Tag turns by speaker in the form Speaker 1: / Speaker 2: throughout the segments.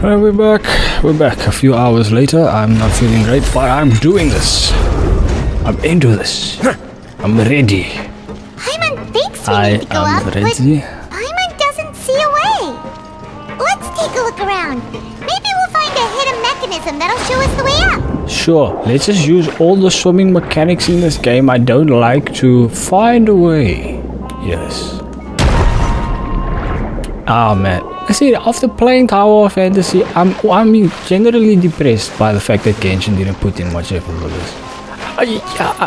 Speaker 1: Alright, we're back. We're back a few hours later. I'm not feeling great, but I'm doing this. I'm into this. I'm ready.
Speaker 2: Paimon thinks we need to go up, but Paimon doesn't see a way. Let's take a look around. Maybe we'll find a hidden mechanism that'll show us the way up.
Speaker 1: Sure, let's just use all the swimming mechanics in this game I don't like to find a way. Yes. Ah, man. I see, after playing Tower of Fantasy, I'm generally depressed by the fact that Genshin didn't put in much effort for this.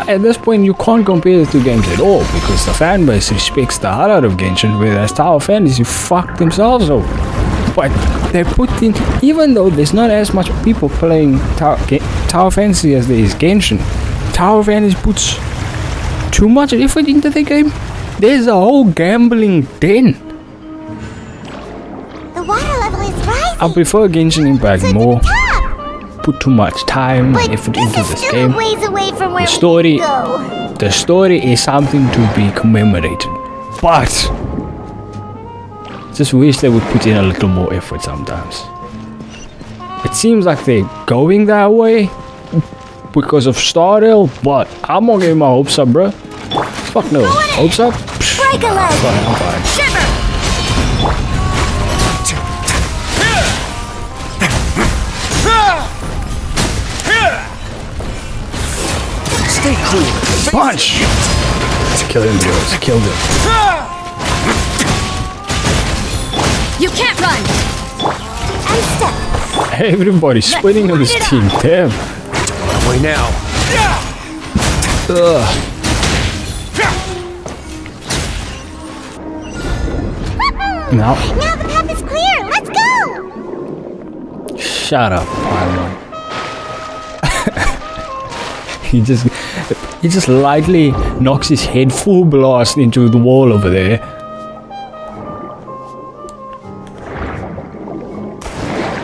Speaker 1: At this point, you can't compare the two games at all because the fanbase respects the hell out of Genshin, whereas Tower of Fantasy fucked themselves over. But they put in, even though there's not as much people playing Tower of Fantasy as there is Genshin, Tower of Fantasy puts too much effort into the game. There's a whole gambling den.
Speaker 2: Water level is rising.
Speaker 1: I prefer Genshin Impact more. Put too much time and effort into this game. The story is something to be commemorated, but just wish they would put in a little more effort sometimes. It seems like they're going that way because of Starrail, but I'm not getting my hopes up, bro. Fuck no. Hopes up?
Speaker 2: Break a leg.
Speaker 1: I'm fine.
Speaker 2: Shiver.
Speaker 3: Stay clear.
Speaker 1: Punch! Kill him, boys. Kill him.
Speaker 2: You can't run. And step.
Speaker 1: Everybody's spinning on this team. Damn.
Speaker 3: Way now.
Speaker 1: Ugh. Now
Speaker 2: the path is clear. Let's go.
Speaker 1: Shut up, Paimon. He just lightly knocks his head full blast into the wall over there.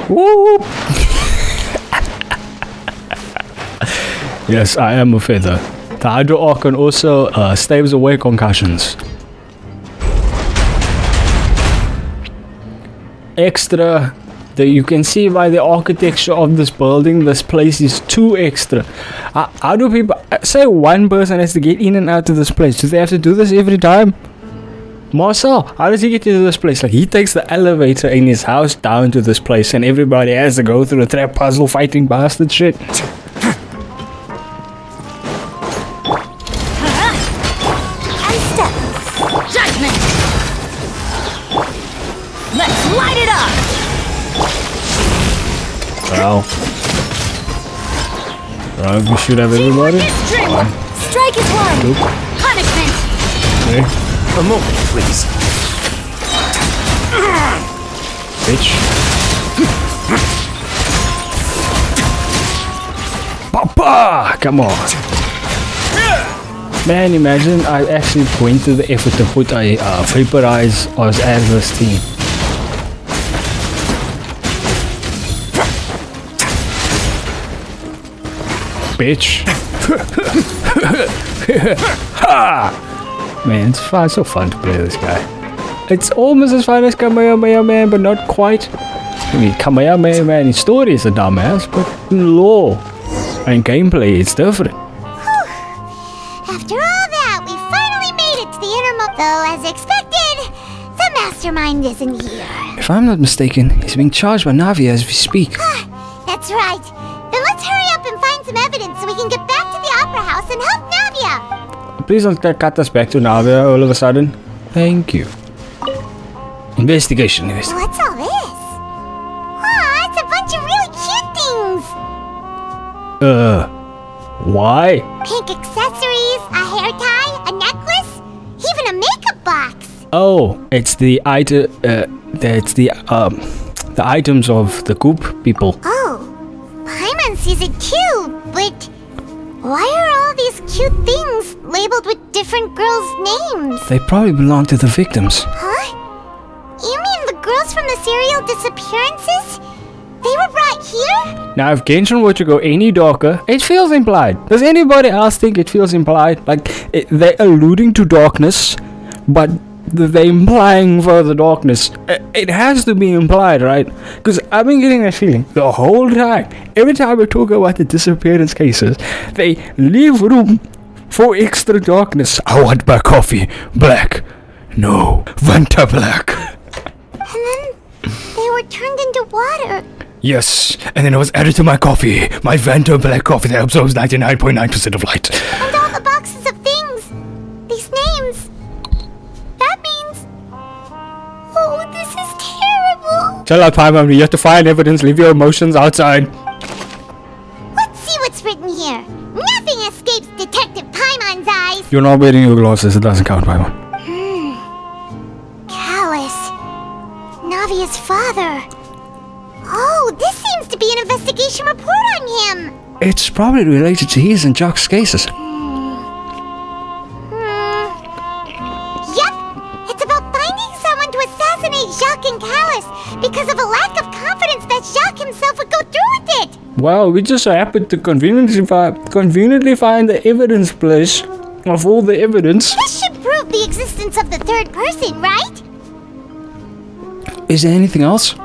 Speaker 1: Whoop! Yes, I am a feather. The Hydro Archon also staves away concussions. Extra. You can see by the architecture of this building, this place is too extra. How do people, say one person has to get in and out of this place? Do they have to do this every time? Marcel, how does he get into this place? Like, he takes the elevator in his house down to this place and everybody has to go through the trap puzzle fighting bastard shit.
Speaker 2: And step. Judgment. Let's light it up.
Speaker 1: Wow. Right, we should have everybody.
Speaker 2: Strike is one.
Speaker 1: Nope.
Speaker 2: Punishment.
Speaker 1: Okay.
Speaker 3: A moment, please.
Speaker 1: Bitch. Papa! Come on. Man, imagine I actually went to the effort to put a vaporize as this team. Bitch. Ha! Man, it's fun, so fun to play this guy. It's almost as fun as Kamehameha Man, but not quite. I mean, Kamehameha Man in story is a dumbass, but in lore and gameplay, it's different.
Speaker 2: After all that, we finally made it to the innermost. Though, as expected, the mastermind isn't here.
Speaker 1: If I'm not mistaken, he's being charged by Navia as we speak.
Speaker 2: That's right. Then let's hurry up and find some evidence so we can get back to the Opera House and help Navia.
Speaker 1: Please don't cut us back to Navia all of a sudden. Thank you. Investigation.
Speaker 2: What's all this? Aw, it's a bunch of really cute things.
Speaker 1: Why?
Speaker 2: Pink accessories, a hair tie, a necklace, even a makeup box.
Speaker 1: Oh, it's the item. It's the items of the Goop people.
Speaker 2: Oh, Paimon sees it too, but why are all these cute things labeled with different girls' names?
Speaker 1: They probably belong to the victims.
Speaker 2: Huh? You mean the girls from the serial disappearances? They were brought here?
Speaker 1: Now, if Genshin were to go any darker, it feels implied. Does anybody else think it feels implied? Like, they're alluding to darkness, but they're implying further darkness. It has to be implied, right? Because I've been getting that feeling the whole time. Every time we talk about the disappearance cases, they leave room for extra darkness. I want my coffee black. No, Vanta black.
Speaker 2: And then they were turned into water.
Speaker 1: Yes, and then it was added to my coffee. My Vanta black coffee that absorbs 99.9% of light.
Speaker 2: And all the boxes of things. These names. That means... Oh, this is terrible.
Speaker 1: Chill out, Paimon. You have to find evidence. Leave your emotions outside.
Speaker 2: Let's see what's written here. Nothing escapes Detective Paimon's eyes.
Speaker 1: You're not wearing your glasses. It doesn't count, Paimon.
Speaker 2: Callus. Navia's father. Oh, this seems to be an investigation report on him.
Speaker 1: It's probably related to his and Jock's cases.
Speaker 2: Yep. It's about finding someone to assassinate Jacques and Callus because of a lack of confidence that Jacques himself would go through with it.
Speaker 1: Well, we just so happened to conveniently find the evidence place of all the evidence.
Speaker 2: This should prove the existence of the third person, right?
Speaker 1: Is there anything else?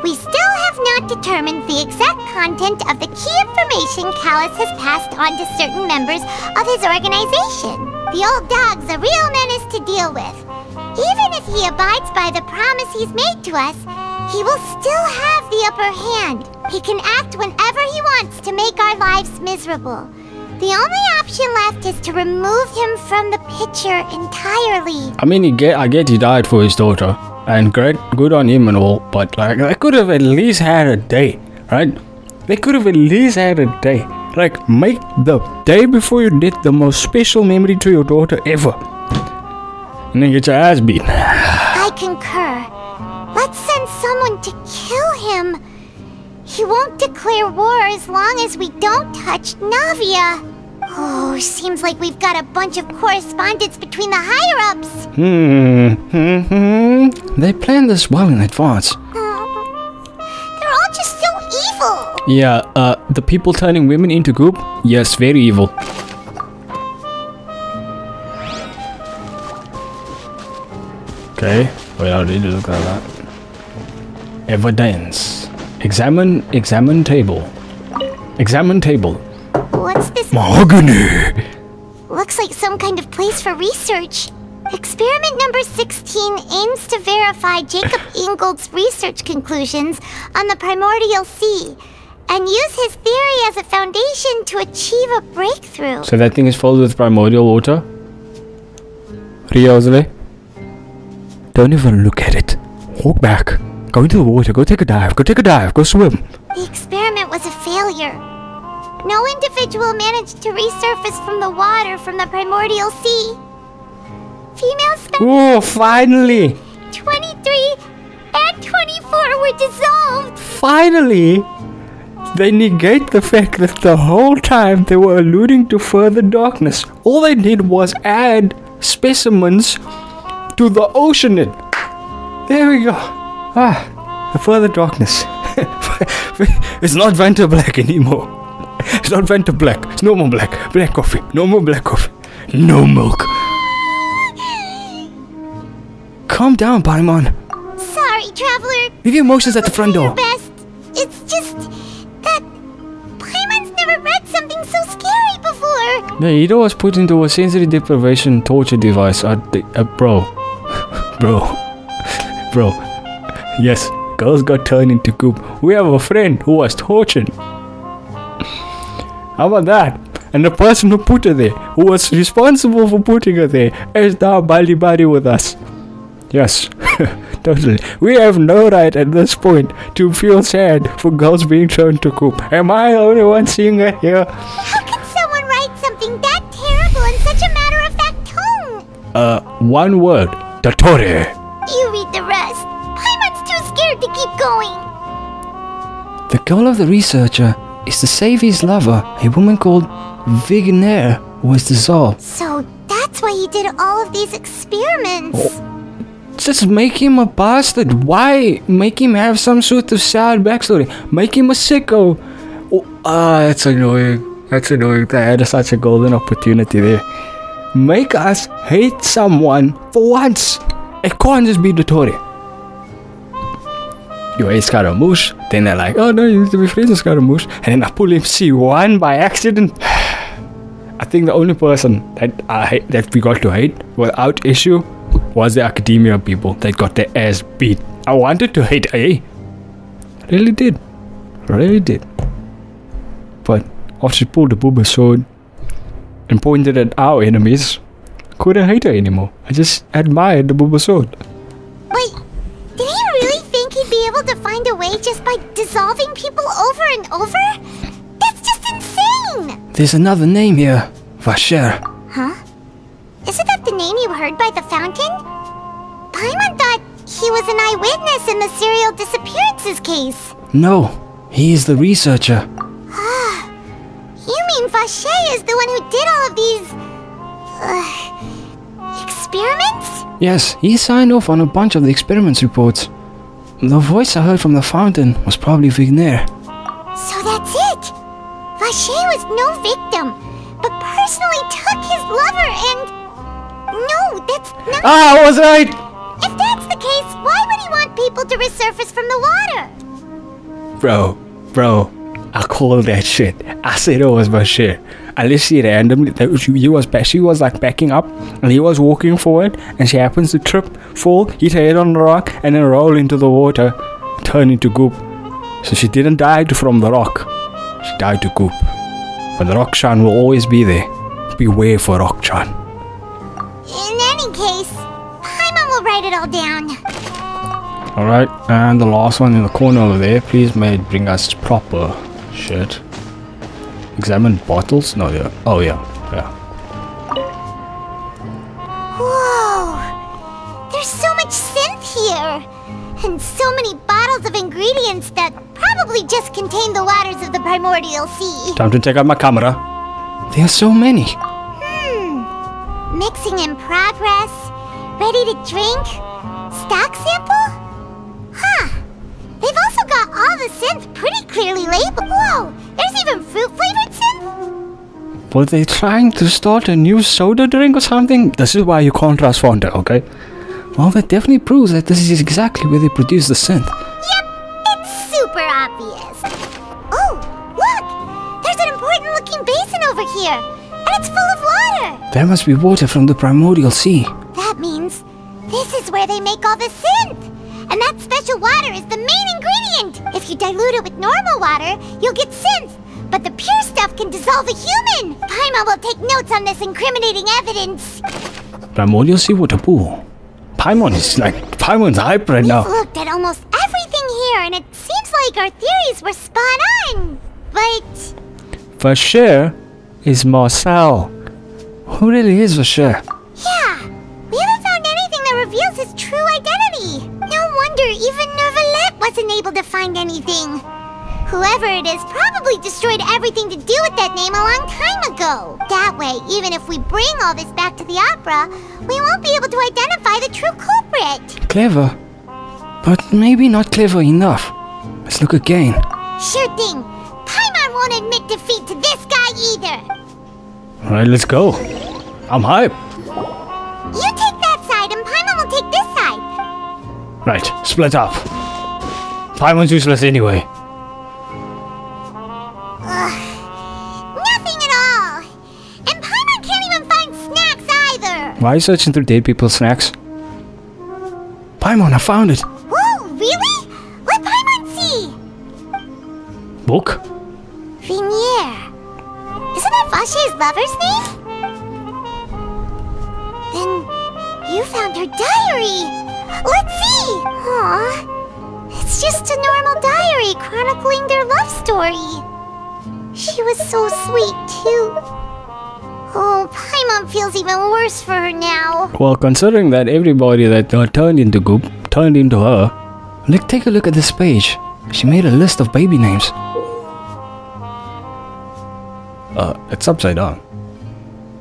Speaker 2: We still have not determined the exact content of the key information Callus has passed on to certain members of his organization. The old dog's a real menace to deal with. Even if he abides by the promise he's made to us, he will still have the upper hand. He can act whenever he wants to make our lives miserable. The only option left is to remove him from the picture entirely.
Speaker 1: I mean, I get he died for his daughter. And great, good on him and all, but like, they could have at least had a day, right? They could have at least had a day. Like, make the day before you did the most special memory to your daughter ever. And then get your ass beat.
Speaker 2: I concur. Let's send someone to kill him. He won't declare war as long as we don't touch Navia. Oh, seems like we've got a bunch of correspondence between the higher-ups.
Speaker 1: They planned this well in advance.
Speaker 2: They're all just so evil.
Speaker 1: Yeah, the people turning women into goop? Yes, very evil. Okay, well, I need to look at that. Evidence. Examine table. Examine table.
Speaker 2: What's this?
Speaker 1: Mahogany!
Speaker 2: Looks like some kind of place for research. Experiment number 16 aims to verify Jacob Ingold's research conclusions on the primordial sea and use his theory as a foundation to achieve a breakthrough.
Speaker 1: So that thing is filled with primordial water? Riozele? Don't even look at it. Walk back. Go into the water. Go take a dive. Go take a dive. Go swim.
Speaker 2: The experiment was a failure. No individual managed to resurface from the water from the primordial sea. Female specimens.
Speaker 1: Oh, finally!
Speaker 2: 23 and 24 were dissolved.
Speaker 1: Finally! They negate the fact that the whole time they were alluding to further darkness. All they did was add specimens to the oceanid. There we go. Ah, the further darkness. It's not Vanta Black anymore. It's not Vanta Black. It's no more black. Black coffee. No more black coffee. No milk. Calm down, Paimon.
Speaker 2: Sorry, traveler.
Speaker 1: Leave your emotions at the front door.
Speaker 2: Best. It's just that Paimon's never read something so scary before.
Speaker 1: The Ida was put into a sensory deprivation torture device. Bro. Yes, girls got turned into goop. We have a friend who was tortured. How about that? And the person who put her there, who was responsible for putting her there, is now buddy with us. Yes, totally. We have no right at this point to feel sad for girls being turned to goop. Am I the only one seeing it here?
Speaker 2: How can someone write something that terrible in such a matter-of-fact tone?
Speaker 1: One word. Dottore.
Speaker 2: You read the rest. Paimon's too scared to keep going.
Speaker 1: The goal of the researcher is to save his lover, a woman called Vigner, who was dissolved.
Speaker 2: So that's why he did all of these experiments.
Speaker 1: Oh. Just make him a bastard. Why make him have some sort of sad backstory? Make him a sicko. Oh, that's annoying. That's annoying. They had such a golden opportunity there. make us hate someone for once. It can't just be the Tory. You hate Scaramouche, then they're like, oh no, you need to be friends with Scaramouche, and then I pull him C1 by accident. I think the only person that we got to hate without issue was the academia people that got their ass beat. I wanted to hate A. Really did. But after she pulled the booba sword and pointed at our enemies, couldn't hate her anymore. I just admired the booba sword.
Speaker 2: Wait, did he really think he'd be able to find a way just by dissolving people over and over? That's just insane!
Speaker 1: There's another name here. Vasher.
Speaker 2: Huh? Isn't that the name you heard by the fountain? Paimon thought he was an eyewitness in the serial disappearances case.
Speaker 1: No, he is the researcher.
Speaker 2: You mean Vache is the one who did all of these... experiments?
Speaker 1: Yes, he signed off on a bunch of the experiments reports. The voice I heard from the fountain was probably Vigner.
Speaker 2: So that's it! Vache was no victim, but personally took his lover and... No, that's not...
Speaker 1: Ah, I was right!
Speaker 2: If that's the case, why would he want people to resurface from the water?
Speaker 1: Bro, I called that shit. I said it was Bashir. Unless she randomly, she was like backing up, and he was walking forward, and she happens to trip, fall, hit her head on the rock, and then roll into the water, turn into goop. So she didn't die from the rock. She died to goop. But the Rock-chan will always be there. Beware for Rock-chan.
Speaker 2: In any case, Paimon will write it all down.
Speaker 1: Alright, and the last one in the corner over there, please may it bring us proper shit. Examine bottles? No, yeah. Oh, yeah.
Speaker 2: Whoa! There's so much synth here! And so many bottles of ingredients that probably just contain the waters of the primordial sea.
Speaker 1: Time to take out my camera. There are so many.
Speaker 2: Mixing in progress. Ready to drink? Stock sample? Huh. They've also got all the synth pretty clearly labeled. Whoa! There's even fruit-flavored synth?
Speaker 1: Were they trying to start a new soda drink or something? This is why you can't trust Fanta, okay? Well, that definitely proves that this is exactly where they produce the synth.
Speaker 2: Yep, it's super obvious. Oh, look! There's an important-looking basin over here, and it's full of water.
Speaker 1: There must be water from the primordial sea.
Speaker 2: That means this is where they make all the synth. And that special water is the main ingredient. If you dilute it with normal water, you'll get synth. But the pure stuff can dissolve a human. Paimon will take notes on this incriminating evidence.
Speaker 1: Primordial sea water pool. Paimon's hype right now.
Speaker 2: We've looked at almost everything here, and it seems like our theories were spot on. But...
Speaker 1: Vasher is Marcel. Who really is Vasher?
Speaker 2: Yeah, we haven't found anything that reveals his true identity. No wonder even Nervalette wasn't able to find anything. Whoever it is probably destroyed everything to do with that name a long time ago. That way, even if we bring all this back to the opera, we won't be able to identify the true culprit.
Speaker 1: Clever. But maybe not clever enough. Let's look again.
Speaker 2: Sure thing. Paimon won't admit defeat to this guy either.
Speaker 1: Alright, let's go. I'm hype.
Speaker 2: You take that side and Paimon will take this side.
Speaker 1: Right, split up. Paimon's useless anyway.
Speaker 2: Nothing at all. And Paimon can't even find snacks either.
Speaker 1: Why are you searching through dead people's snacks? Paimon, I found it.
Speaker 2: Whoa, really? Let Paimon see.
Speaker 1: Book?
Speaker 2: Vigner. Isn't that Vache's lover's name? Then you found her diary. Let's see. Aww. It's just a normal diary chronicling their love story. She was so sweet, too. Oh, Paimon feels even worse for her now.
Speaker 1: Well, considering that everybody that turned into goop turned into her, take a look at this page. She made a list of baby names. It's upside down.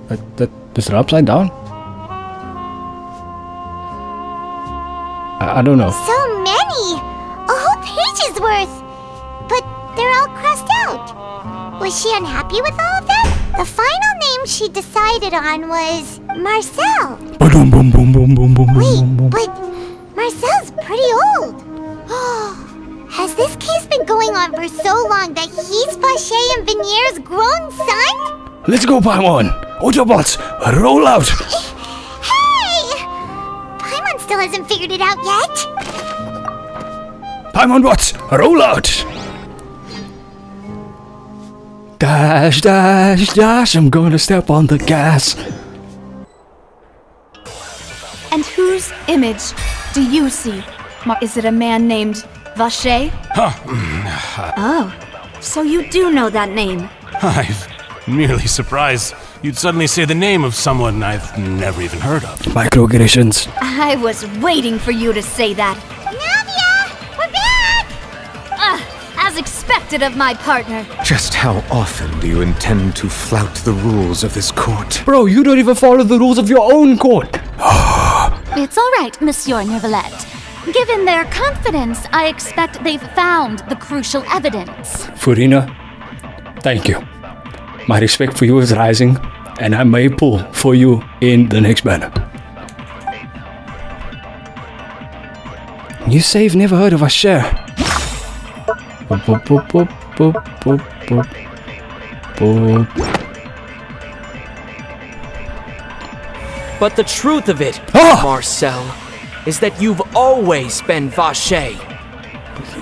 Speaker 1: Is it upside down? I don't know.
Speaker 2: So many! A whole page's worth! But they're all crossed out. Was she unhappy with all of that? The final name she decided on was Marcel.
Speaker 1: Boom, boom, boom, boom, boom, boom,
Speaker 2: Wait,
Speaker 1: boom, boom.
Speaker 2: but Marcel's pretty old. Has this case been going on for so long that he's Vache and Vinier's grown son?
Speaker 1: Let's go, Paimon. Autobots, roll out.
Speaker 2: Hey! Paimon still hasn't figured it out yet.
Speaker 1: Paimon bots, roll out. Dash, dash, dash. I'm gonna step on the gas.
Speaker 4: And whose image do you see? Is it a man named Vache? Oh, so you do know that name.
Speaker 3: I'm merely surprised you'd suddenly say the name of someone I've never even heard of.
Speaker 1: Microaggressions.
Speaker 4: I was waiting for you to say that.
Speaker 2: Navia! We're back!
Speaker 4: As expected of my partner.
Speaker 5: Just how often do you intend to flout the rules of this court?
Speaker 1: Bro, you don't even follow the rules of your own court.
Speaker 6: It's all right, Monsieur Neuvillette. Given their confidence, I expect they've found the crucial evidence.
Speaker 1: Furina, thank you. My respect for you is rising, and I may pull for you in the next banner. You say you've never heard of Asher? Boop, boop, boop, boop, boop, boop, boop, boop.
Speaker 7: But the truth of it,
Speaker 1: Ah!
Speaker 7: Marcel, is that you've always been Vache.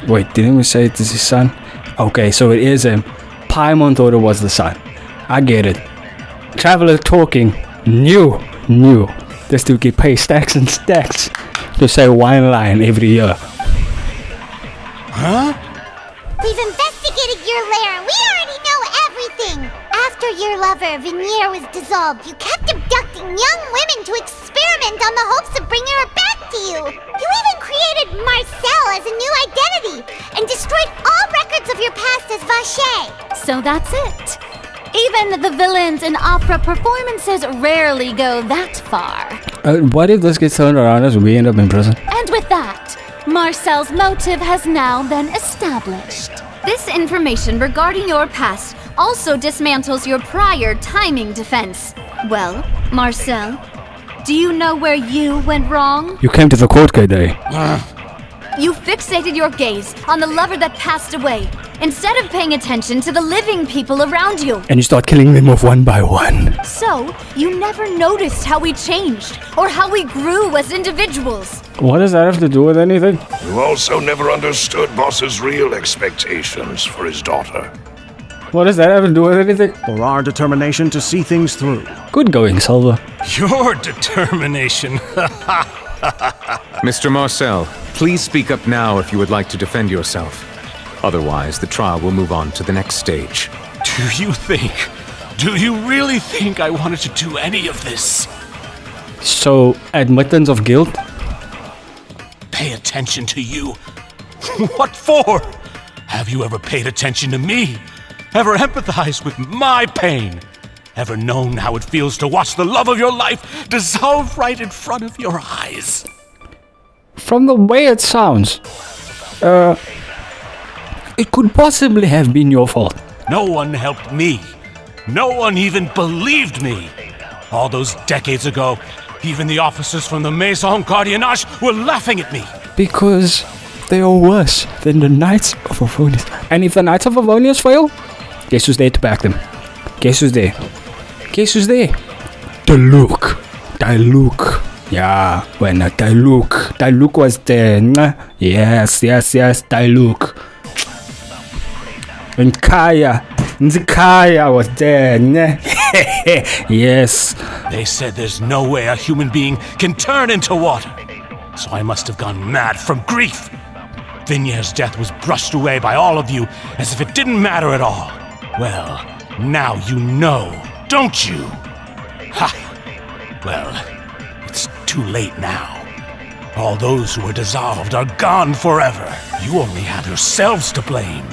Speaker 1: Wait, didn't we say it is his son? Okay, so it is him. Paimon thought it was the son. I get it. Traveler talking. New. This dude get paid stacks and stacks to say one line every year.
Speaker 3: Huh?
Speaker 2: We've investigated your lair and we already know everything. After your lover, Vinier, was dissolved, you kept abducting young women to experiment on the hopes of bringing her back to you. You even created Marcel as a new identity and destroyed all records of your past as Vache.
Speaker 6: So that's it. Even the villains in opera performances rarely go that far.
Speaker 1: What if this gets turned around as we end up in prison?
Speaker 6: And with that, Marcel's motive has now been established.
Speaker 4: This information regarding your past also dismantles your prior timing defense. Well, Marcel, do you know where you went wrong?
Speaker 1: You came to the court today.
Speaker 4: You fixated your gaze on the lover that passed away, instead of paying attention to the living people around you.
Speaker 1: And you start killing them off one by one.
Speaker 4: So, you never noticed how we changed, or how we grew as individuals.
Speaker 1: What does that have to do with anything?
Speaker 8: You also never understood Boss's real expectations for his daughter.
Speaker 1: What does that have to do with anything?
Speaker 9: For our determination to see things through.
Speaker 1: Good going, Silver.
Speaker 3: Your determination.
Speaker 5: Mr. Marcel, please speak up now if you would like to defend yourself. Otherwise, the trial will move on to the next stage.
Speaker 3: Do you really think I wanted to do any of this?
Speaker 1: So, admittance of guilt?
Speaker 3: Pay attention to you? What for? Have you ever paid attention to me? Ever empathized with my pain? Ever known how it feels to watch the love of your life dissolve right in front of your eyes?
Speaker 1: From the way it sounds, it could possibly have been your fault.
Speaker 3: No one helped me. No one even believed me. All those decades ago, even the officers from the Maison Gardiennage were laughing at me.
Speaker 1: Because they are worse than the Knights of Avonius. And if the Knights of Avonius fail, guess who's there to back them? Guess who's there? Guess who's there? Diluc. Yeah, when Diluc was there. Yes, Diluc. And Kaya was there. Yes.
Speaker 3: They said there's no way a human being can turn into water. So I must have gone mad from grief. Vinier's death was brushed away by all of you as if it didn't matter at all. Well, now you know, don't you? Ha! Well, it's too late now. All those who were dissolved are gone forever. You only have yourselves to blame.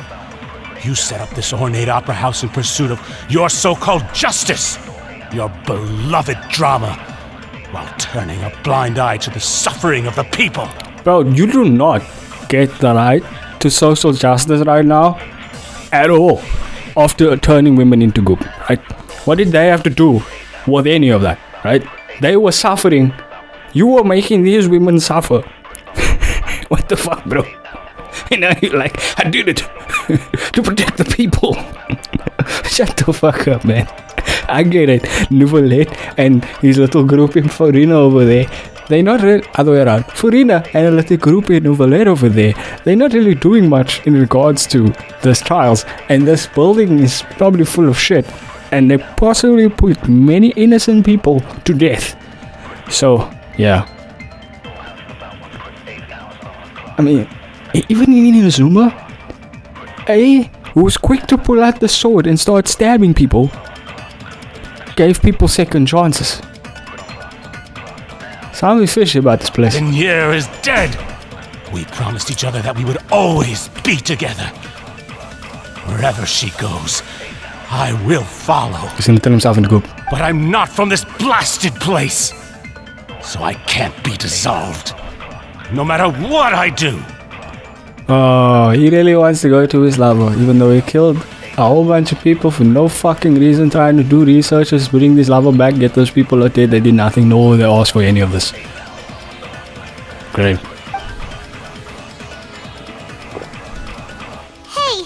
Speaker 3: You set up this ornate opera house in pursuit of your so-called justice, your beloved drama, while turning a blind eye to the suffering of the people.
Speaker 1: Bro, you do not get the right to social justice right now at all after turning women into goop, right? What did they have to do with any of that, right? They were suffering. You were making these women suffer. What the fuck, bro? And now you're like, I did it to protect the people. Shut the fuck up, man. I get it. Neuvillette and his little group in Farina over there. They're not really, other way around. Farina and a little group in Neuvillette over there. They're not really doing much in regards to these trials. And this building is probably full of shit. And they possibly put many innocent people to death. So, yeah. I mean, even in Inazuma, who was quick to pull out the sword and start stabbing people, gave people second chances. Something fishy about this place.
Speaker 3: Vignere is dead! We promised each other that we would always be together. Wherever she goes, I will follow.
Speaker 1: He's gonna turn himself into goop.
Speaker 3: But I'm not from this blasted place, so I can't be dissolved. No matter what I do.
Speaker 1: Oh, he really wants to go to his lava, even though he killed a whole bunch of people for no fucking reason, trying to do researches, bring this lava back, get those people out there. They did nothing, no, they asked for any of this. Great.
Speaker 2: Hey,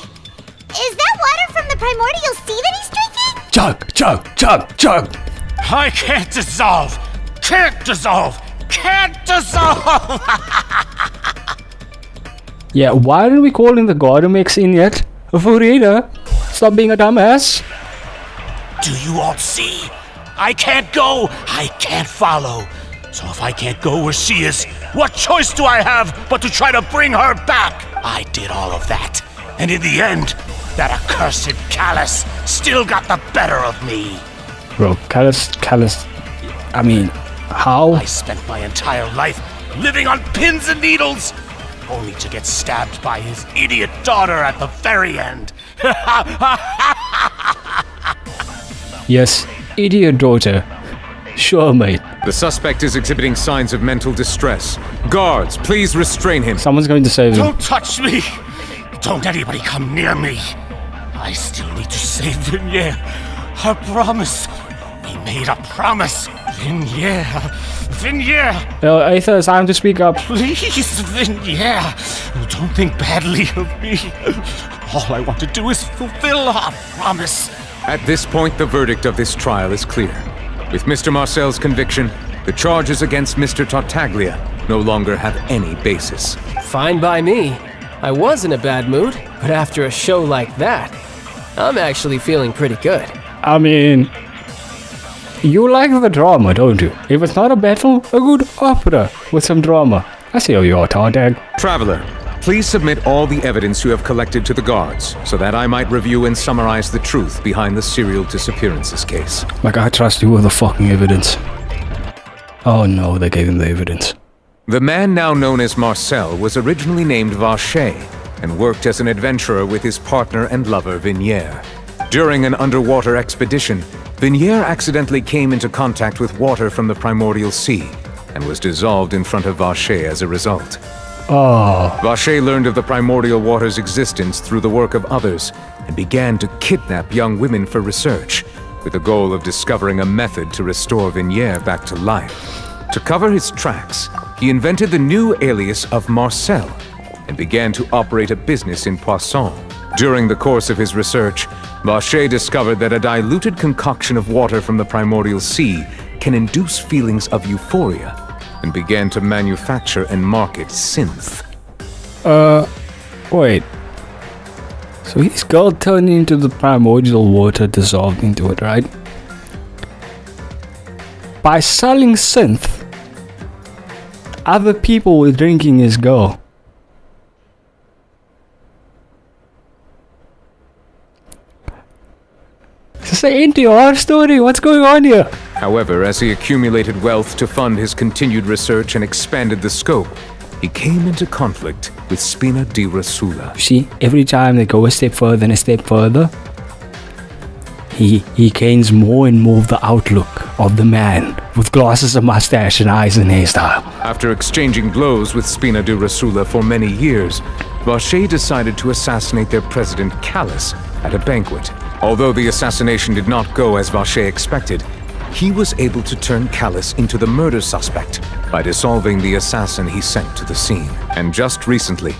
Speaker 2: is that water from the primordial sea that he's drinking?
Speaker 1: Chug, chug, chug, chug.
Speaker 3: I can't dissolve! Can't dissolve! Can't dissolve!
Speaker 1: Yeah, why aren't we calling the Gardemex in yet? Farina, stop being a dumbass.
Speaker 3: Do you all see? I can't go! I can't follow! So if I can't go where she is, what choice do I have but to try to bring her back? I did all of that, and in the end, that accursed Callus still got the better of me.
Speaker 1: Bro, Callus, I mean, how?
Speaker 3: I spent my entire life living on pins and needles, only to get stabbed by his idiot daughter at the very end.
Speaker 1: Yes, idiot daughter. Sure, mate.
Speaker 5: The suspect is exhibiting signs of mental distress. Guards, please restrain him.
Speaker 1: Someone's going to save him.
Speaker 3: Don't touch me! Don't anybody come near me! I still need to save Vignere. I promise. We made a promise. Vignere.
Speaker 1: Aether, it's time to speak up.
Speaker 3: Please, Vignere. Don't think badly of me. All I want to do is fulfill our promise.
Speaker 5: At this point, the verdict of this trial is clear. With Mr. Marcel's conviction, the charges against Mr. Tartaglia no longer have any basis.
Speaker 7: Fine by me. I was in a bad mood, but after a show like that, I'm actually feeling pretty good.
Speaker 1: I mean, you like the drama, don't you? If it's not a battle, a good opera with some drama. I see how you are, Tartag.
Speaker 5: Traveler, please submit all the evidence you have collected to the guards, so that I might review and summarize the truth behind the serial disappearances case.
Speaker 1: Like, I trust you with the fucking evidence. Oh no, they gave him the evidence.
Speaker 5: The man now known as Marcel was originally named Vacher, and worked as an adventurer with his partner and lover Vignere. During an underwater expedition, Vignere accidentally came into contact with water from the primordial sea, and was dissolved in front of Vacher as a result.
Speaker 1: Oh.
Speaker 5: Vacher learned of the primordial water's existence through the work of others, and began to kidnap young women for research, with the goal of discovering a method to restore Vignere back to life. To cover his tracks, he invented the new alias of Marcel, and began to operate a business in Poisson. During the course of his research, Vacher discovered that a diluted concoction of water from the primordial sea can induce feelings of euphoria, and began to manufacture and market synth.
Speaker 1: Wait. So his girl turned into the primordial water, dissolved into it, right? By selling synth, other people were drinking his girl. Is this an NTR story? What's going on here?
Speaker 5: However, as he accumulated wealth to fund his continued research and expanded the scope, he came into conflict with Spina di Rasula.
Speaker 1: See, every time they go a step further and a step further, he gains more and more of the outlook of the man with glasses, a mustache, and eyes and hairstyle.
Speaker 5: After exchanging blows with Spina di Rasula for many years, Vacher decided to assassinate their president Callus at a banquet. Although the assassination did not go as Vacher expected, he was able to turn Callus into the murder suspect by dissolving the assassin he sent to the scene. And just recently,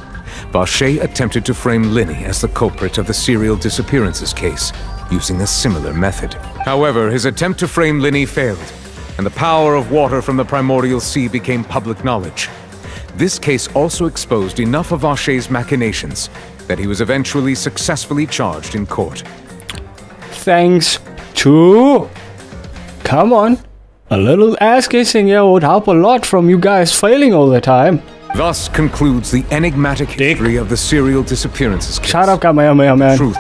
Speaker 5: Vacher attempted to frame Linny as the culprit of the serial disappearances case, using a similar method. However, his attempt to frame Linny failed, and the power of water from the primordial sea became public knowledge. This case also exposed enough of Vacher's machinations that he was eventually successfully charged in court.
Speaker 1: Thanks to... Come on. A little ass kissing here would help a lot from you guys failing all the time.
Speaker 5: Thus concludes the enigmatic history of the serial disappearances case.
Speaker 1: Shut up, Kamehameha, man.
Speaker 5: Truth.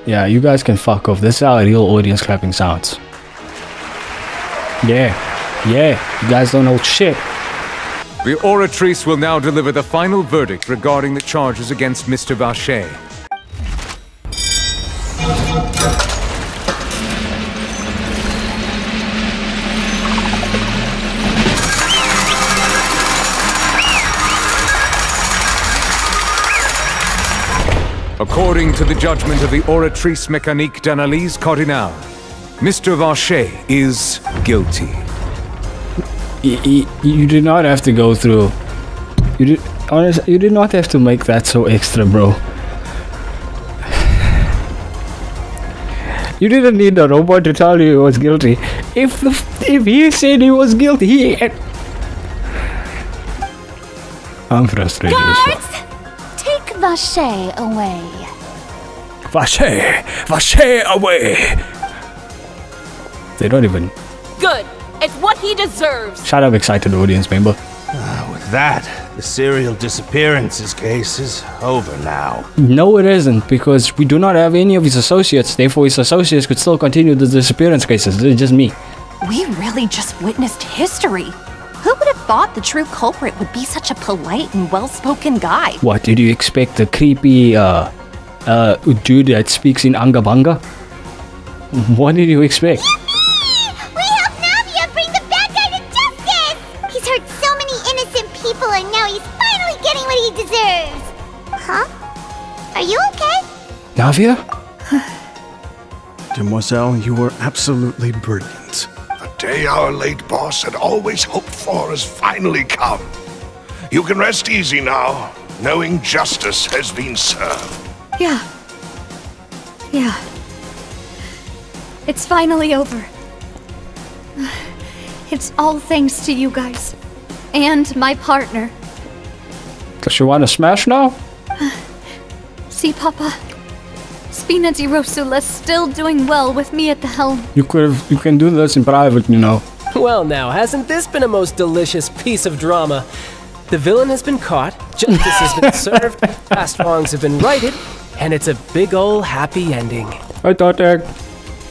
Speaker 1: Yeah, you guys can fuck off. This is how real audience clapping sounds. Yeah. Yeah. You guys don't know shit.
Speaker 5: The Oratrice will now deliver the final verdict regarding the charges against Mr. Vacher. According to the judgment of the Oratrice Mécanique d'Analyse Cardinale, Mr. Vacher is guilty.
Speaker 1: You did not have to go through... Honestly, you did not have to make that so extra, bro. You didn't need the robot to tell you he was guilty. If he said he was guilty, he... I'm frustrated as fuck.
Speaker 6: Take Vacher away.
Speaker 1: Vacher away! They don't even...
Speaker 10: Good. It's what he deserves.
Speaker 1: Shut up, excited audience member.
Speaker 9: With that, the serial disappearances case is over now.
Speaker 1: No, it isn't, because we do not have any of his associates. Therefore, his associates could still continue the disappearance cases. It's just me.
Speaker 11: We really just witnessed history. Who would have thought the true culprit would be such a polite and well-spoken guy?
Speaker 1: What, did you expect a creepy, dude that speaks in Angabanga? What did you expect?
Speaker 2: We helped Navia bring the bad guy to justice! He's hurt so many innocent people and now he's finally getting what he deserves! Huh? Are you okay?
Speaker 1: Navia?
Speaker 9: Demoiselle, you were absolutely brilliant.
Speaker 8: The day our late boss had always hoped for has finally come. You can rest easy now, knowing justice has been served.
Speaker 4: Yeah. It's finally over. It's all thanks to you guys. And my partner.
Speaker 1: Does you want to smash now?
Speaker 4: See, Papa? Spina di Rosula's still doing well with me at the helm.
Speaker 1: You can do this in private, you know.
Speaker 7: Well now, hasn't this been a most delicious piece of drama? The villain has been caught, justice has been served, past wrongs have been righted, and it's a big ol' happy ending.
Speaker 1: I thought that...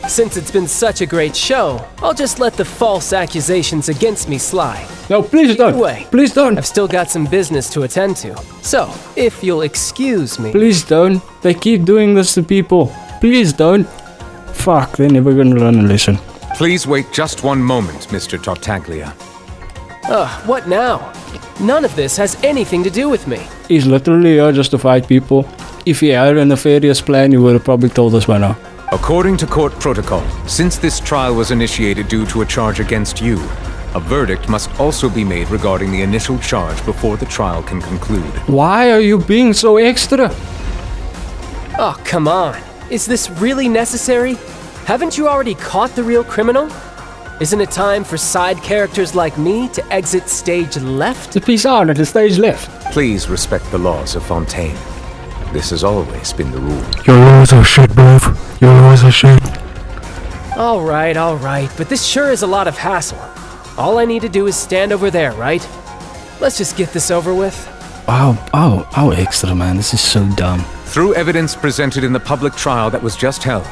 Speaker 7: Since it's been such a great show, I'll just let the false accusations against me slide.
Speaker 1: No, please don't.
Speaker 7: Anyway,
Speaker 1: Please don't.
Speaker 7: I've still got some business to attend to. So, if you'll excuse me...
Speaker 1: Please don't. They keep doing this to people. Please don't. Fuck, they're never gonna learn a lesson.
Speaker 5: Please wait just one moment, Mr. Tartaglia.
Speaker 7: What now? None of this has anything to do with me.
Speaker 1: He's literally here just to fight people. If he had a nefarious plan, he would have probably told us by now.
Speaker 5: According to court protocol, since this trial was initiated due to a charge against you, a verdict must also be made regarding the initial charge before the trial can conclude.
Speaker 1: Why are you being so extra?
Speaker 7: Oh, come on. Is this really necessary? Haven't you already caught the real criminal? Isn't it time for side characters like me to exit stage left?
Speaker 1: The peace out at the stage left.
Speaker 5: Please respect the laws of Fontaine. This has always been the rule.
Speaker 12: Your laws are shit, bruv. Your laws are shit.
Speaker 7: Alright, but this sure is a lot of hassle. All I need to do is stand over there, right? Let's just get this over with.
Speaker 1: Wow, extra, man. This is so dumb.
Speaker 5: Through evidence presented in the public trial that was just held,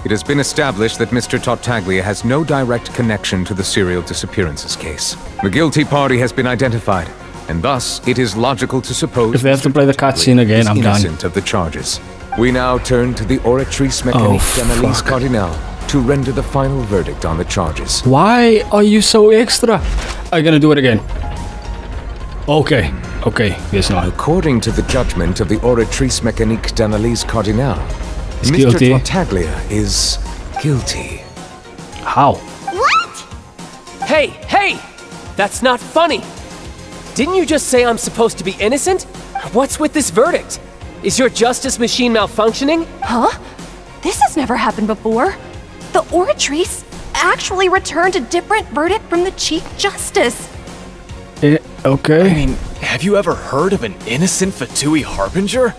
Speaker 5: it has been established that Mr. Tartaglia has no direct connection to the serial disappearances case. The guilty party has been identified, and thus it is logical to suppose
Speaker 1: if they have to play the cutscene again, I'm done.
Speaker 5: Innocent of the charges. We now turn to the Oratrice Mécanique d'Analyse Cardinale to render the final verdict on the charges.
Speaker 1: Why are you so extra? I'm gonna do it again. Okay. Okay, guess not.
Speaker 5: According to the judgment of the Oratrice Mécanique d'Analyse Cardinale,
Speaker 1: He's
Speaker 5: Mr.
Speaker 1: guilty.
Speaker 5: Tartaglia is guilty.
Speaker 1: How?
Speaker 2: What?
Speaker 7: Hey, hey! That's not funny! Didn't you just say I'm supposed to be innocent? What's with this verdict? Is your justice machine malfunctioning?
Speaker 11: Huh? This has never happened before. The Oratrice actually returned a different verdict from the Chief Justice.
Speaker 1: Okay.
Speaker 13: I mean, have you ever heard of an innocent Fatui Harbinger?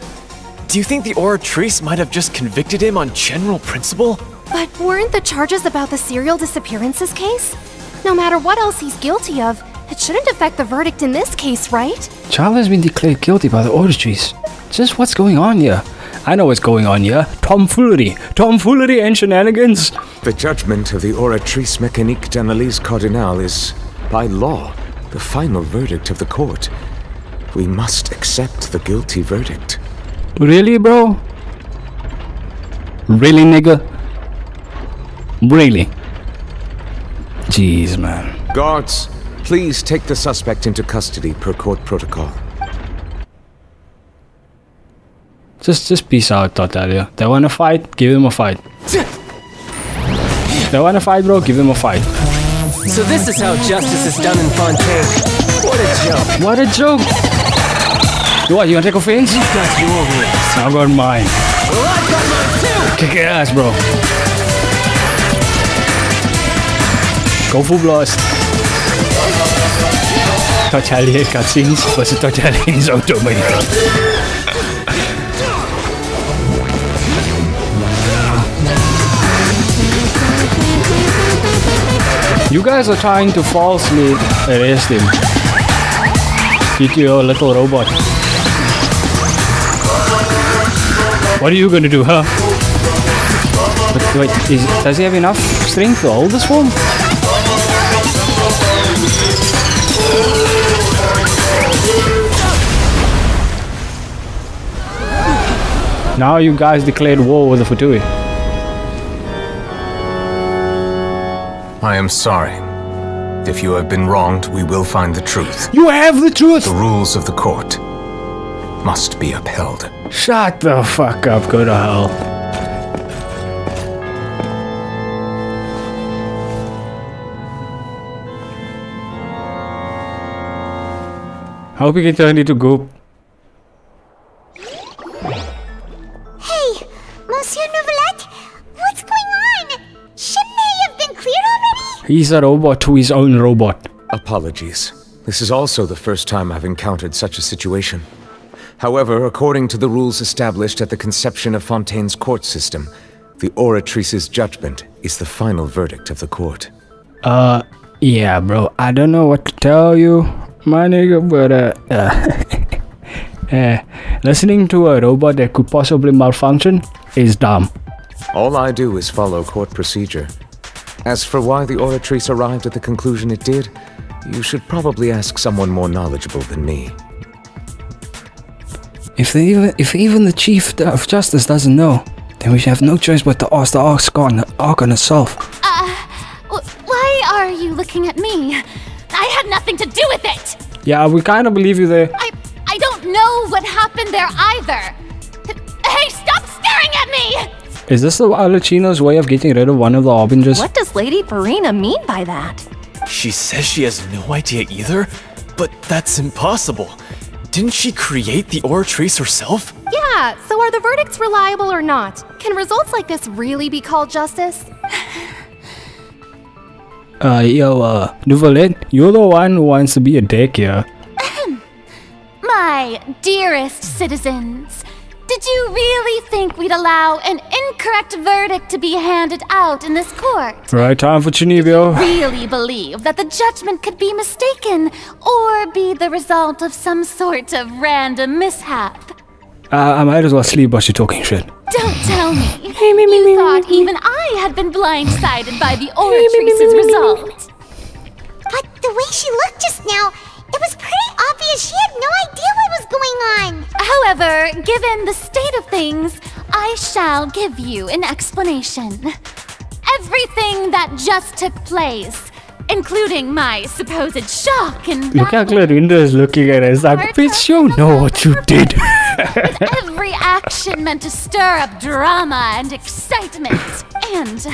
Speaker 13: Do you think the Oratrice might have just convicted him on general principle?
Speaker 11: But weren't the charges about the serial disappearances case? No matter what else he's guilty of, it shouldn't affect the verdict in this case, right?
Speaker 1: Child has been declared guilty by the Oratrice. Just what's going on here? I know what's going on here. Tomfoolery and shenanigans.
Speaker 5: The judgment of the Oratrice Mécanique d'Analyse Cardinale is, by law, the final verdict of the court. We must accept the guilty verdict.
Speaker 1: Really, bro? Really, nigga? Really? Jeez, man.
Speaker 5: Guards, please take the suspect into custody per court protocol.
Speaker 1: Just peace out, Tartaglia. They wanna fight? Give them a fight. They wanna fight, bro? Give them a fight.
Speaker 7: So this is how justice is done in Fontaine. What a joke.
Speaker 1: What a joke! What, you wanna take offense?
Speaker 7: You've got your rules.
Speaker 1: I got mine.
Speaker 7: Well, I've got mine too!
Speaker 1: Kick your ass, bro. Go full blast. Tartaglia cutscenes versus Tartaglia in his own domain. You guys are trying to falsely arrest him. Get your little robot. What are you gonna do, huh? But wait, does he have enough strength to hold this form? Now you guys declared war with the Fatui.
Speaker 5: I am sorry. If you have been wronged, we will find the truth.
Speaker 1: You have the truth!
Speaker 5: The rules of the court must be upheld.
Speaker 1: Shut the fuck up, go to hell. I hope you can turn into goop.
Speaker 2: Hey, Monsieur Novelette, what's going on? Shouldn't they have been cleared already?
Speaker 1: He's a robot to his own robot.
Speaker 5: Apologies. This is also the first time I've encountered such a situation. However, according to the rules established at the conception of Fontaine's court system, the Oratrice's judgment is the final verdict of the court.
Speaker 1: Yeah, bro. I don't know what to tell you, my nigga, but listening to a robot that could possibly malfunction is dumb.
Speaker 5: All I do is follow court procedure. As for why the Oratrice arrived at the conclusion it did, you should probably ask someone more knowledgeable than me.
Speaker 1: If even the Chief of Justice doesn't know, then we have no choice but to ask the Archon herself.
Speaker 6: Why are you looking at me? I had nothing to do with it!
Speaker 1: Yeah, we kind of believe you there.
Speaker 6: I don't know what happened there either. Hey, stop staring at me!
Speaker 1: Is this the Alucina's way of getting rid of one of the Harbingers?
Speaker 11: What does Lady Farina mean by that?
Speaker 13: She says she has no idea either, but that's impossible. Didn't she create the Oratrice herself?
Speaker 11: Yeah, so are the verdicts reliable or not? Can results like this really be called justice?
Speaker 1: Novelette, you're the one who wants to be a dick here.
Speaker 6: My dearest citizens, did you really think we'd allow an incorrect verdict to be handed out in this court?
Speaker 1: Right time for Chinibio.
Speaker 6: Really believe that the judgment could be mistaken or be the result of some sort of random mishap?
Speaker 1: I might as well sleep while you're talking shit.
Speaker 6: Don't tell me. You thought even I had been blindsided by the Oratrice's result.
Speaker 2: But the way she looked just now, it was pretty obvious she had no idea what was going on.
Speaker 6: However, given the state of things, I shall give you an explanation. Everything that just took place including my supposed shock and
Speaker 1: Look how Clarinda is looking at us like, bitch, you know what you did.
Speaker 6: every action meant to stir up drama and excitement. And,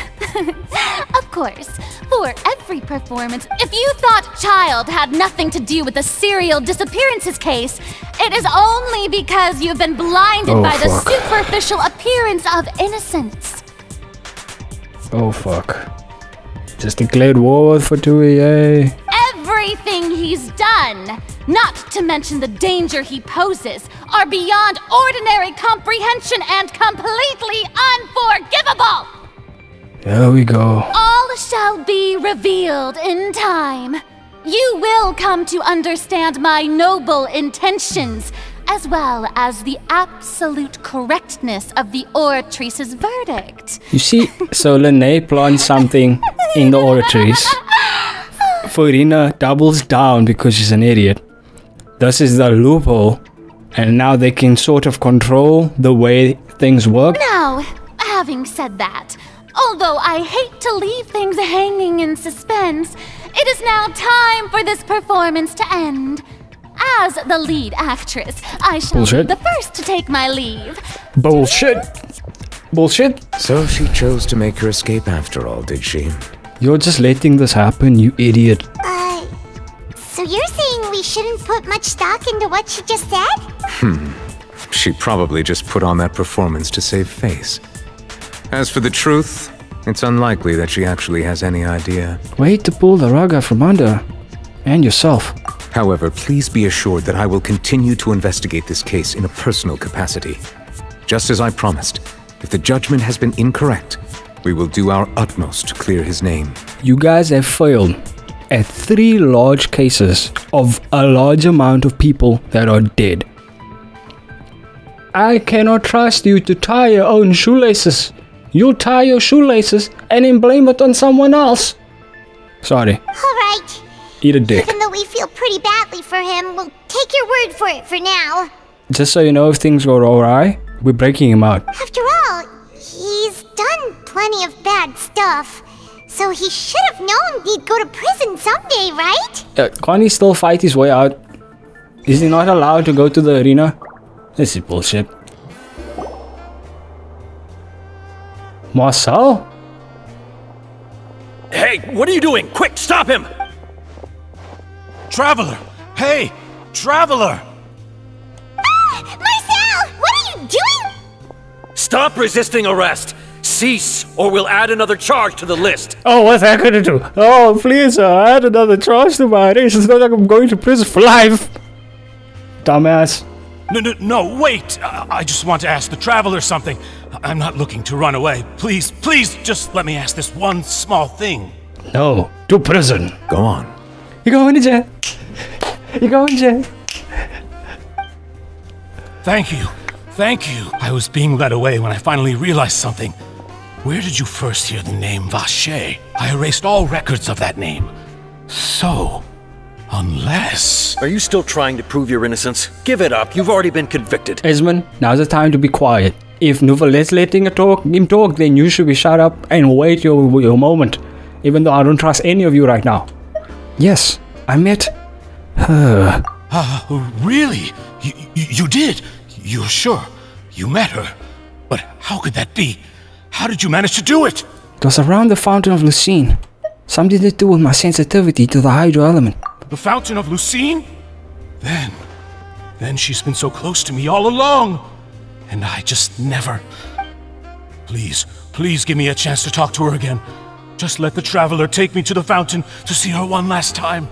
Speaker 6: of course, for every performance, if you thought Child had nothing to do with the serial disappearances case, it is only because you've been blinded by the superficial appearance of innocence.
Speaker 1: Oh, fuck. Just declared war for Tui, yay.
Speaker 6: Everything he's done, not to mention the danger he poses, are beyond ordinary comprehension and completely unforgivable!
Speaker 1: There we go.
Speaker 6: All shall be revealed in time. You will come to understand my noble intentions, as well as the absolute correctness of the oratrice's verdict.
Speaker 1: You see, so Lene plants something in the oratrice. Farina doubles down because she's an idiot. This is the loophole, and now they can sort of control the way things work.
Speaker 6: Now, having said that, although I hate to leave things hanging in suspense, it is now time for this performance to end. As the lead actress, I shall be the first to take my leave.
Speaker 1: Bullshit. Bullshit.
Speaker 5: So she chose to make her escape after all, did she?
Speaker 1: You're just letting this happen, you idiot.
Speaker 2: So you're saying we shouldn't put much stock into what she just said?
Speaker 5: She probably just put on that performance to save face. As for the truth, it's unlikely that she actually has any idea.
Speaker 1: Wait to pull the rug out from under. And yourself.
Speaker 5: However, please be assured that I will continue to investigate this case in a personal capacity. Just as I promised, if the judgment has been incorrect, we will do our utmost to clear his name.
Speaker 1: You guys have failed at 3 large cases of a large amount of people that are dead. I cannot trust you to tie your own shoelaces. You'll tie your shoelaces and then blame it on someone else. Sorry.
Speaker 2: Alright.
Speaker 1: Eat a dick.
Speaker 2: Even though we feel pretty badly for him, we'll take your word for it for now.
Speaker 1: Just so you know, if things go awry, we're breaking him out.
Speaker 2: After all, he's done plenty of bad stuff. So he should have known he'd go to prison someday, right?
Speaker 1: Can't he still fight his way out? Is he not allowed to go to the arena? This is bullshit. Marcel?
Speaker 3: Hey, what are you doing? Quick, stop him! Traveler! Hey! Traveler!
Speaker 2: Marcel! What are you doing?
Speaker 14: Stop resisting arrest! Cease, or we'll add another charge to the list!
Speaker 1: Oh, what's that gonna do? Oh, please, add another charge to my race. It's not like I'm going to prison for life. Dumbass.
Speaker 3: No, wait! I just want to ask the Traveler something. I'm not looking to run away. Please, just let me ask this one small thing.
Speaker 1: No, to prison.
Speaker 5: Go on.
Speaker 1: You're going to jail. You're going to jail.
Speaker 3: Thank you. I was being led away when I finally realized something. Where did you first hear the name Vache? I erased all records of that name. So, unless...
Speaker 14: Are you still trying to prove your innocence? Give it up, you've already been convicted.
Speaker 1: Esmond, now's the time to be quiet. If Nouvelette's letting him talk, then you should be shut up and wait your moment. Even though I don't trust any of you right now. Yes, I met her.
Speaker 3: Really? You did? You're sure? You met her? But how could that be? How did you manage to do it?
Speaker 1: It was around the Fountain of Lucine. Something to do with my sensitivity to the hydro element.
Speaker 3: The Fountain of Lucine? Then she's been so close to me all along. And I just never... Please give me a chance to talk to her again. Just let the Traveler take me to the fountain to see her one last time.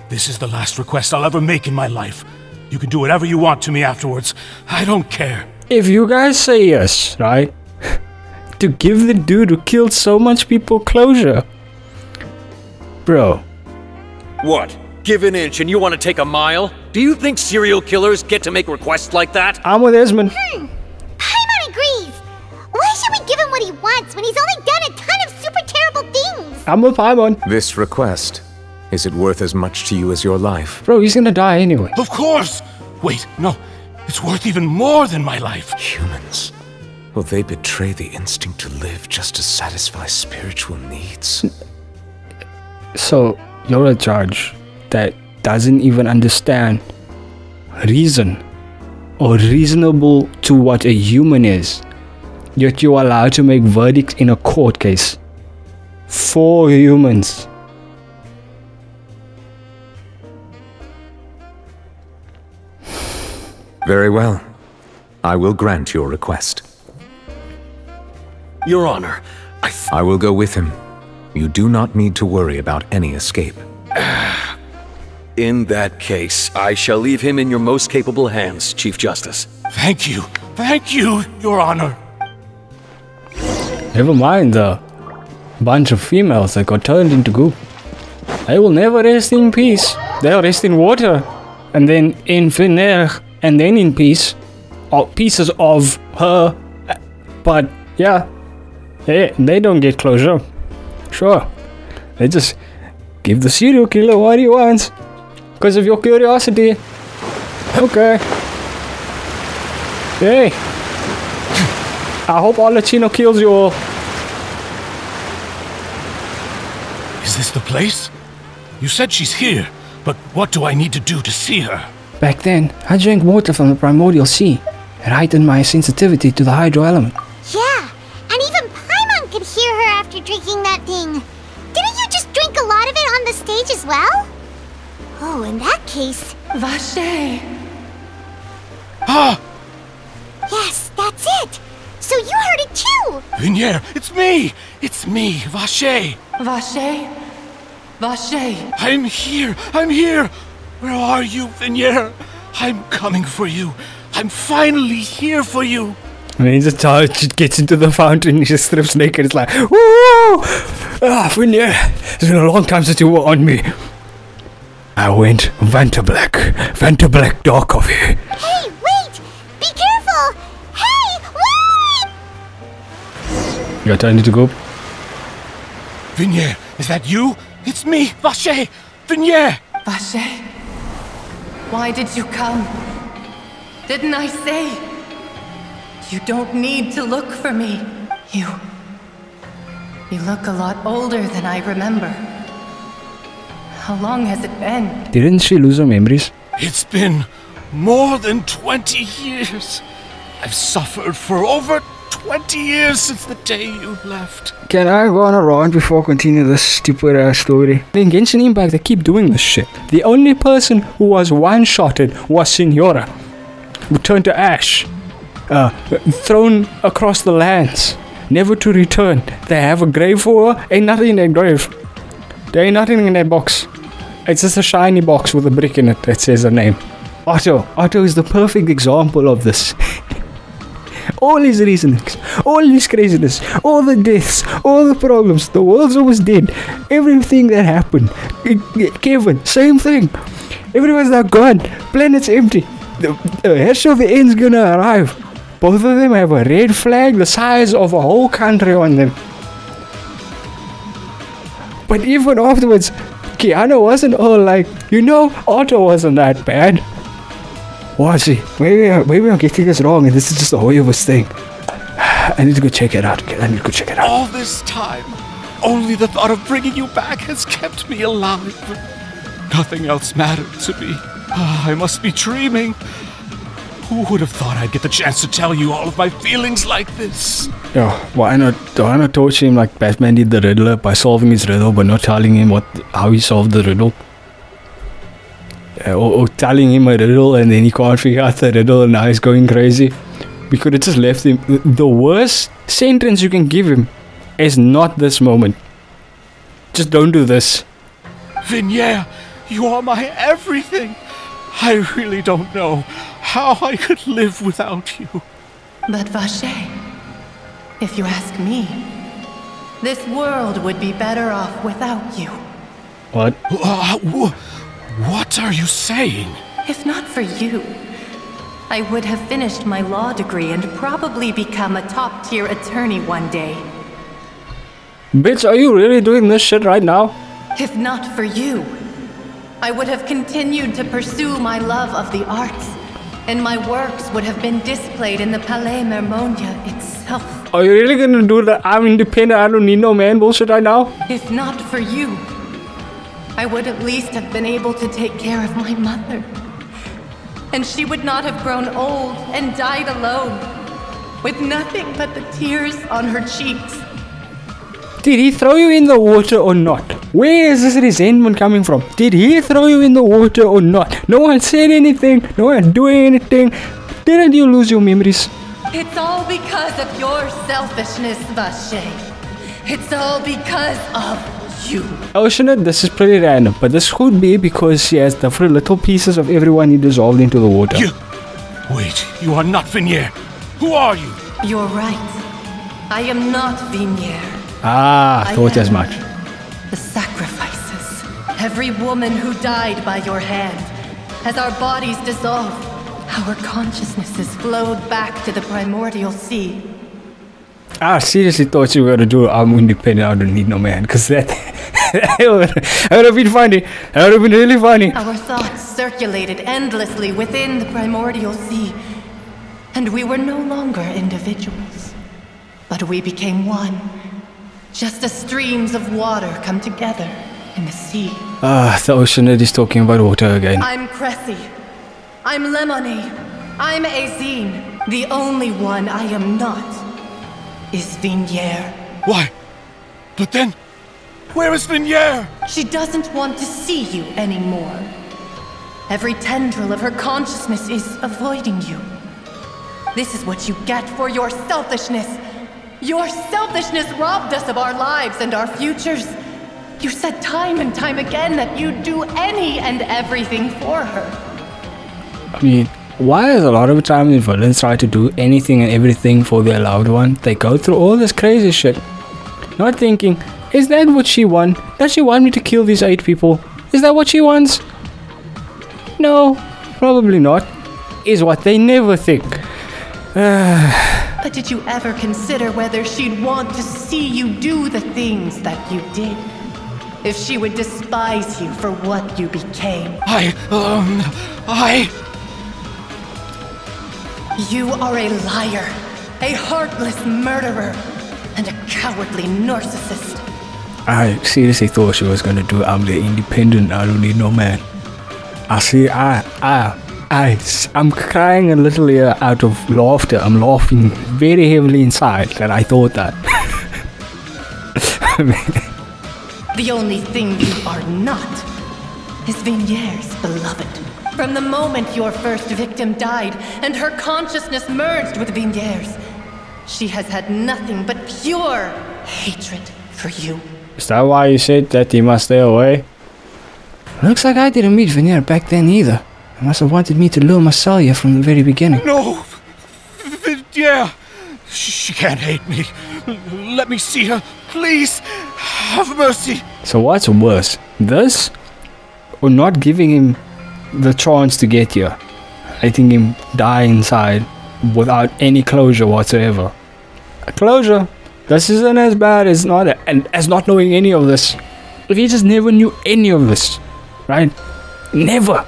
Speaker 3: This is the last request I'll ever make in my life. You can do whatever you want to me afterwards. I don't care.
Speaker 1: If you guys say yes, right? To give the dude who killed so much people closure. Bro.
Speaker 14: What? Give an inch and you want to take a mile? Do you think serial killers get to make requests like that?
Speaker 1: I'm with Esmond.
Speaker 2: Paimon agrees. Why should we give him what he wants when he's only done a ton of super terrible things?
Speaker 1: I'm with Paimon.
Speaker 5: This request, is it worth as much to you as your life?
Speaker 1: Bro, he's gonna die anyway.
Speaker 3: Of course! Wait, no. It's worth even more than my life.
Speaker 5: Humans. Will they betray the instinct to live just to satisfy spiritual needs?
Speaker 1: So, you're a judge that doesn't even understand reason or reasonable to what a human is, yet you're allowed to make verdicts in a court case for humans.
Speaker 5: Very well. I will grant your request.
Speaker 14: Your Honor,
Speaker 5: I will go with him. You do not need to worry about any escape.
Speaker 14: in that case, I shall leave him in your most capable hands, Chief Justice.
Speaker 3: Thank you, Your Honor.
Speaker 1: Never mind the bunch of females that got turned into goop. They will never rest in peace. They'll rest in water, and then in thin air, and then in peace. Or pieces of her. But yeah, they don't get closure. Sure, they just give the serial killer what he wants because of your curiosity. Okay. Hey, I hope Al Pacino kills you all.
Speaker 3: Is this the place? You said she's here, but what do I need to do to see her?
Speaker 1: Back then, I drank water from the primordial sea. It heightened my sensitivity to the hydro element.
Speaker 2: Yeah, and even Paimon could hear her after drinking that thing. Didn't you just drink a lot of it on the stage as well? Oh, in that case...
Speaker 15: Vache!
Speaker 3: Ah!
Speaker 2: Yes, that's it! So you heard it too!
Speaker 3: Vinier, it's me! It's me, Vache!
Speaker 15: Vache? Vache!
Speaker 3: I'm here! Where are you, Vinier? I'm coming for you. I'm finally here for you.
Speaker 1: And then he just gets into the fountain, he just strips naked, it's like, woo! Ah, Vinier, it's been a long time since you were on me. I went Vanta Black dark coffee.
Speaker 2: Hey, wait! Be careful! Hey, wait!
Speaker 1: You got time to go?
Speaker 3: Vinier, is that you? It's me, Vache! Vinier!
Speaker 15: Vache? Why did you come? Didn't I say? You don't need to look for me. You look a lot older than I remember. How long has it been?
Speaker 1: Didn't she lose her memories?
Speaker 3: It's been more than 20 years. I've suffered for over 20 years since the day you left.
Speaker 1: Can I go on a rant before I continue this stupid story? In Genshin Impact, they keep doing this shit. The only person who was one-shotted was Signora, who turned to ash, thrown across the lands, never to return. They have a grave for her. Ain't nothing in that grave. There ain't nothing in that box. It's just a shiny box with a brick in it that says her name. Otto is the perfect example of this. All his reasonings, all his craziness, all the deaths, all the problems, the world's always dead. Everything that happened. Kevin, same thing. Everyone's now gone. Planet's empty. The Herrscher of the End's gonna arrive. Both of them have a red flag the size of a whole country on them. But even afterwards, Kiana wasn't all like, Otto wasn't that bad. Was he? Maybe I'm getting this wrong and this is just a Hoyover's thing. I need to go check it out.
Speaker 3: All this time, only the thought of bringing you back has kept me alive. Nothing else mattered to me. I must be dreaming. Who would have thought I'd get the chance to tell you all of my feelings like this?
Speaker 1: Yo, why not torture him like Batman did the Riddler by solving his riddle but not telling him how he solved the riddle? Or telling him a riddle and then he can't figure out the riddle and now he's going crazy. We could have just left him. The worst sentence you can give him is not this moment. Just don't do this.
Speaker 3: Vinier, you are my everything. I really don't know how I could live without you.
Speaker 15: But Vache, if you ask me, this world would be better off without you.
Speaker 1: What?
Speaker 3: What are you saying?
Speaker 15: If not for you, I would have finished my law degree and probably become a top-tier attorney one day.
Speaker 1: Bitch, are you really doing this shit right now?
Speaker 15: If not for you, I would have continued to pursue my love of the arts, and my works would have been displayed in the Palais Mermonia itself.
Speaker 1: Are you really gonna do that? I'm independent, I don't need no man bullshit right now?
Speaker 15: If not for you, I would at least have been able to take care of my mother. And she would not have grown old and died alone, with nothing but the tears on her cheeks.
Speaker 1: Did he throw you in the water or not? Where is this resentment coming from? Did he throw you in the water or not? No one said anything. No one doing anything. Didn't you lose your memories?
Speaker 15: It's all because of your selfishness, Vache. It's all because of you.
Speaker 1: Oceanid, this is pretty random, but this could be because she has different little pieces of everyone he dissolved into the water.
Speaker 3: Wait, you are not Vinier. Who are you?
Speaker 15: You're right. I am not Vinier.
Speaker 1: Ah, thought as much.
Speaker 15: The sacrifices. Every woman who died by your hand. As our bodies dissolve, our consciousnesses flowed back to the primordial sea.
Speaker 1: I seriously thought you were gonna do I'm independent, I don't need no man, because that would have been funny. That would have been really funny.
Speaker 15: Our thoughts circulated endlessly within the primordial sea, and we were no longer individuals, but we became one, just as streams of water come together in the sea.
Speaker 1: The Oceanid is talking about water again.
Speaker 15: I'm Cressy. I'm Lemonade. I'm Azine. The only one I am not is Vinier.
Speaker 3: Why? But then, where is Vinier?
Speaker 15: She doesn't want to see you anymore. Every tendril of her consciousness is avoiding you. This is what you get for your selfishness. Your selfishness robbed us of our lives and our futures. You said time and time again that you'd do any and everything for her.
Speaker 1: I mean, why is a lot of the time when villains try to do anything and everything for their loved one, they go through all this crazy shit, not thinking, is that what she wants? Does she want me to kill these 8 people? Is that what she wants? No, probably not. Is what they never think.
Speaker 15: But did you ever consider whether she'd want to see you do the things that you did? If she would despise you for what you became? You are a liar, a heartless murderer, and a cowardly narcissist.
Speaker 1: I seriously thought she was gonna do I'm the independent, I don't need no man. I'm crying a little here out of laughter. I'm laughing very heavily inside that I thought that.
Speaker 15: The only thing you are not is Vinier's beloved. From the moment your first victim died and her consciousness merged with Vinier's, she has had nothing but pure hatred for you.
Speaker 1: Is that why you said that he must stay away? Looks like I didn't meet Vinier back then either. He must have wanted me to lure Marcel here from the very beginning.
Speaker 3: No! Vinier! She can't hate me. Let me see her. Please! Have mercy!
Speaker 1: So what's worse? This? Or not giving him the chance to get here? Letting him die inside without any closure whatsoever. Closure? This isn't as bad as not knowing any of this. If he just never knew any of this, right? Never.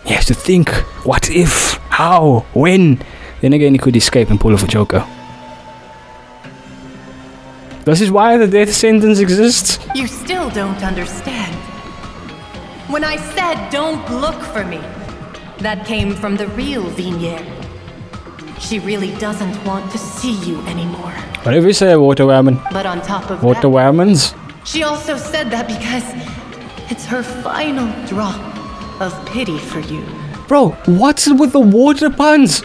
Speaker 1: He has to think, what if, how, when. Then again he could escape and pull off a Joker. This is why the death sentence exists?
Speaker 15: You still don't understand. When I said don't look for me, that came from the real Vinier. She really doesn't want to see you anymore.
Speaker 1: Whatever you say, Water Woman.
Speaker 15: But on top of
Speaker 1: Water Womans?
Speaker 15: She also said that because it's her final drop of pity for you.
Speaker 1: Bro, what's with the water puns?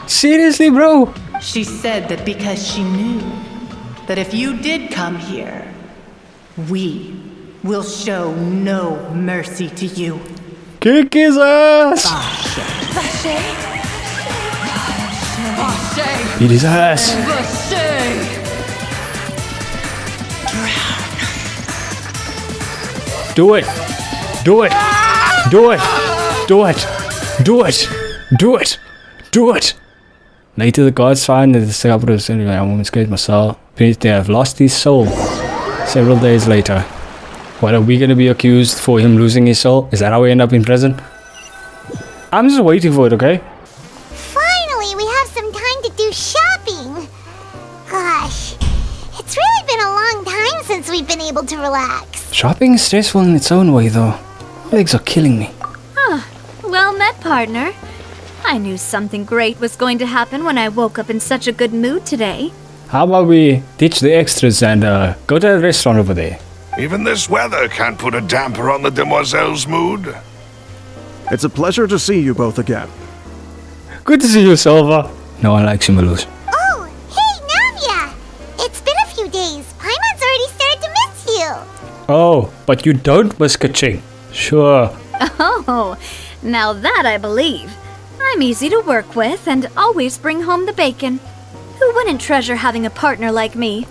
Speaker 1: Seriously, bro?
Speaker 15: She said that because she knew that if you did come here, we will show no mercy to you.
Speaker 1: Kick his ass! Beat his ass! Do it! Do it! Do it! Do it! Do it! Do it! Do it! Later the gods find that the sculptors anyway, I won't escape myself. They have lost his soul. Several days later. What, are we gonna be accused for him losing his soul? Is that how we end up in prison? I'm just waiting for it, okay?
Speaker 2: Finally, we have some time to do shopping. Gosh, It's really been a long time since we've been able to relax.
Speaker 1: Shopping is stressful in its own way, though. Legs are killing me.
Speaker 4: Huh. Well met, partner. I knew something great was going to happen when I woke up in such a good mood today.
Speaker 1: How about we ditch the extras and go to the restaurant over there?
Speaker 8: Even this weather can't put a damper on the demoiselle's mood.
Speaker 12: It's a pleasure to see you both again.
Speaker 1: Good to see you, Silva. No one likes you, Malus.
Speaker 2: Oh, hey, Navia! It's been a few days. Paimon's already started to miss you.
Speaker 1: Oh, but you don't miss Kaching. Sure.
Speaker 4: Oh, now that I believe. I'm easy to work with and always bring home the bacon. Who wouldn't treasure having a partner like me?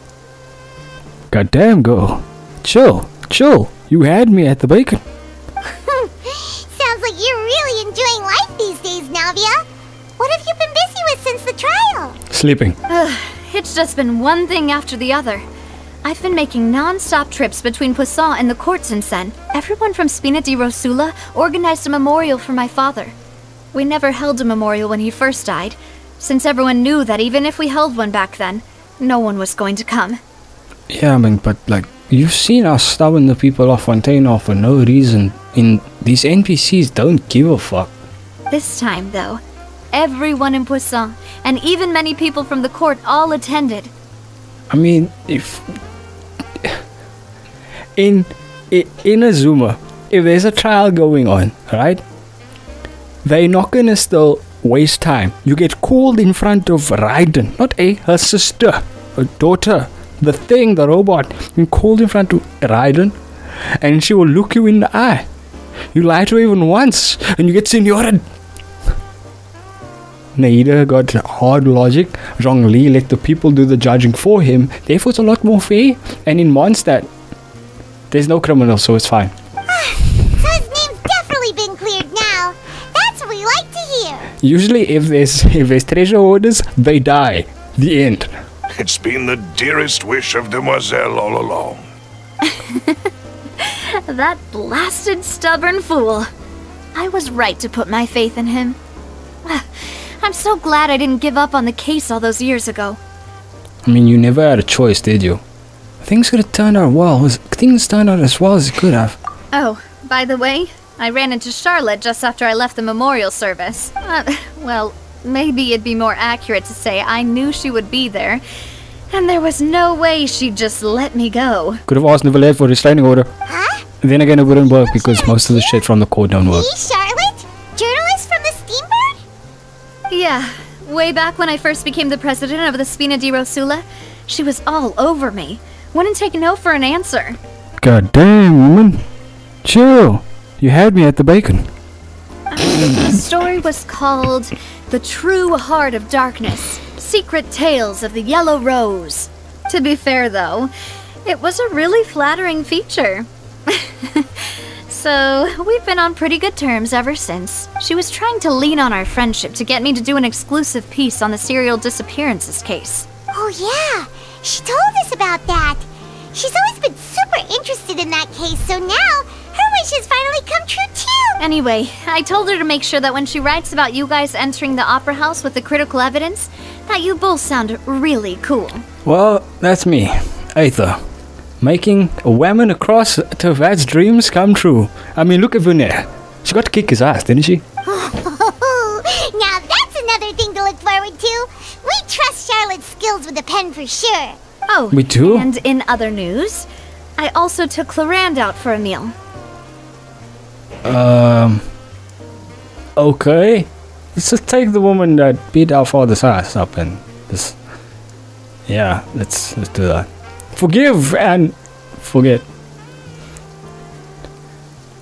Speaker 1: Goddamn, girl. Chill, chill. You had me at the bacon.
Speaker 2: Sounds like you're really enjoying life these days, Navia. What have you been busy with since the trial?
Speaker 1: Sleeping.
Speaker 4: It's just been one thing after the other. I've been making non-stop trips between Poisson and the courts in Sen. Everyone from Spina di Rosula organized a memorial for my father. We never held a memorial when he first died, since everyone knew that even if we held one back then, no one was going to come.
Speaker 1: Yeah, I mean, but like, you've seen us stubborn the people of Fontaine for no reason. These NPCs don't give a fuck.
Speaker 4: This time, though, everyone in Poisson, and even many people from the court, all attended.
Speaker 1: I mean, if in Azuma, if there's a trial going on, right? They're not gonna still waste time. You get called in front of Raiden, not her sister, her daughter, the thing, the robot. You called in front of Raiden, and she will look you in the eye. You lie to her even once, and you get seniored. Naida got hard logic. Zhongli let the people do the judging for him. Therefore, it's a lot more fair. And in Mondstadt, there's no criminal, so it's fine.
Speaker 2: So his name's definitely been cleared now. That's what we like to hear.
Speaker 1: Usually, if there's treasure hoarders, they die. The end.
Speaker 8: It's been the dearest wish of Demoiselle all along.
Speaker 4: That blasted stubborn fool. I was right to put my faith in him. I'm so glad I didn't give up on the case all those years ago.
Speaker 1: I mean, you never had a choice, did you? Things could have turned out well. Things turned out as well as it could have.
Speaker 4: Oh, by the way, I ran into Charlotte just after I left the memorial service. Well, maybe it'd be more accurate to say I knew she would be there, and there was no way she'd just let me go.
Speaker 1: Could have asked Nivelette for a restraining order.
Speaker 2: Huh?
Speaker 1: Then again, it wouldn't work because most of the shit from the court don't work.
Speaker 2: Me, Charlotte? Journalist from the Steambird?
Speaker 4: Yeah, way back when I first became the president of the Spina di Rosula, she was all over me. Wouldn't take no for an answer.
Speaker 1: God damn, woman. Chill. You had me at the bacon.
Speaker 4: The story was called The True Heart of Darkness, Secret Tales of the Yellow Rose. To be fair, though, it was a really flattering feature. So, we've been on pretty good terms ever since. She was trying to lean on our friendship to get me to do an exclusive piece on the serial disappearances case.
Speaker 2: Oh yeah, she told us about that. She's always been super interested in that case, so now her wishes finally come true too.
Speaker 4: Anyway, I told her to make sure that when she writes about you guys entering the opera house with the critical evidence, that you both sound really cool.
Speaker 1: Well, that's me, Aether. Making a woman across to Vad's dreams come true. I mean, look at Vuner. She got to kick his ass, didn't she?
Speaker 2: Now that's another thing to look forward to. We trust Charlotte's skills with the pen for sure.
Speaker 4: Oh,
Speaker 1: we do?
Speaker 4: And in other news, I also took Clarand out for a meal.
Speaker 1: Okay. Let's just take the woman that beat our father's ass up and just... Yeah, let's do that. Forgive and forget.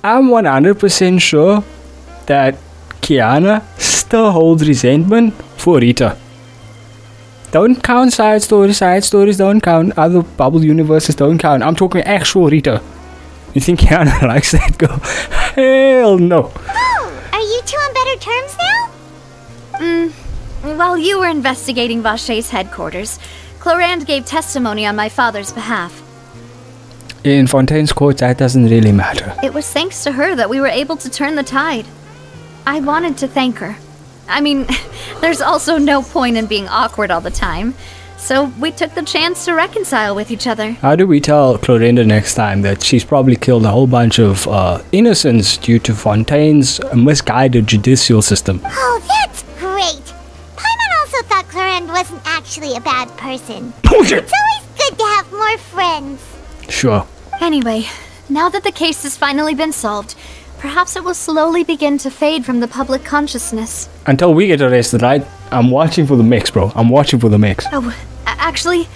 Speaker 1: I'm 100% sure that Kiana still holds resentment for Rita. Don't count side stories don't count, other bubble universes don't count. I'm talking actual Rita. You think Kiana likes that girl? Hell no.
Speaker 2: Oh, are you two on better terms now?
Speaker 4: While you were investigating Vache's headquarters, Clarand gave testimony on my father's behalf.
Speaker 1: In Fontaine's court, that doesn't really matter.
Speaker 4: It was thanks to her that we were able to turn the tide. I wanted to thank her. I mean, there's also no point in being awkward all the time. So we took the chance to reconcile with each other.
Speaker 1: How do we tell Clorinda next time that she's probably killed a whole bunch of innocents due to Fontaine's misguided judicial system?
Speaker 2: Oh, that's great. Paimon also thought Clorinda wasn't actually a bad person. It's always good to have more friends.
Speaker 1: Sure.
Speaker 4: Anyway, now that the case has finally been solved, perhaps it will slowly begin to fade from the public consciousness.
Speaker 1: Until we get arrested, right? I'm watching for the mix, bro. I'm watching for the mix.
Speaker 4: Oh, actually,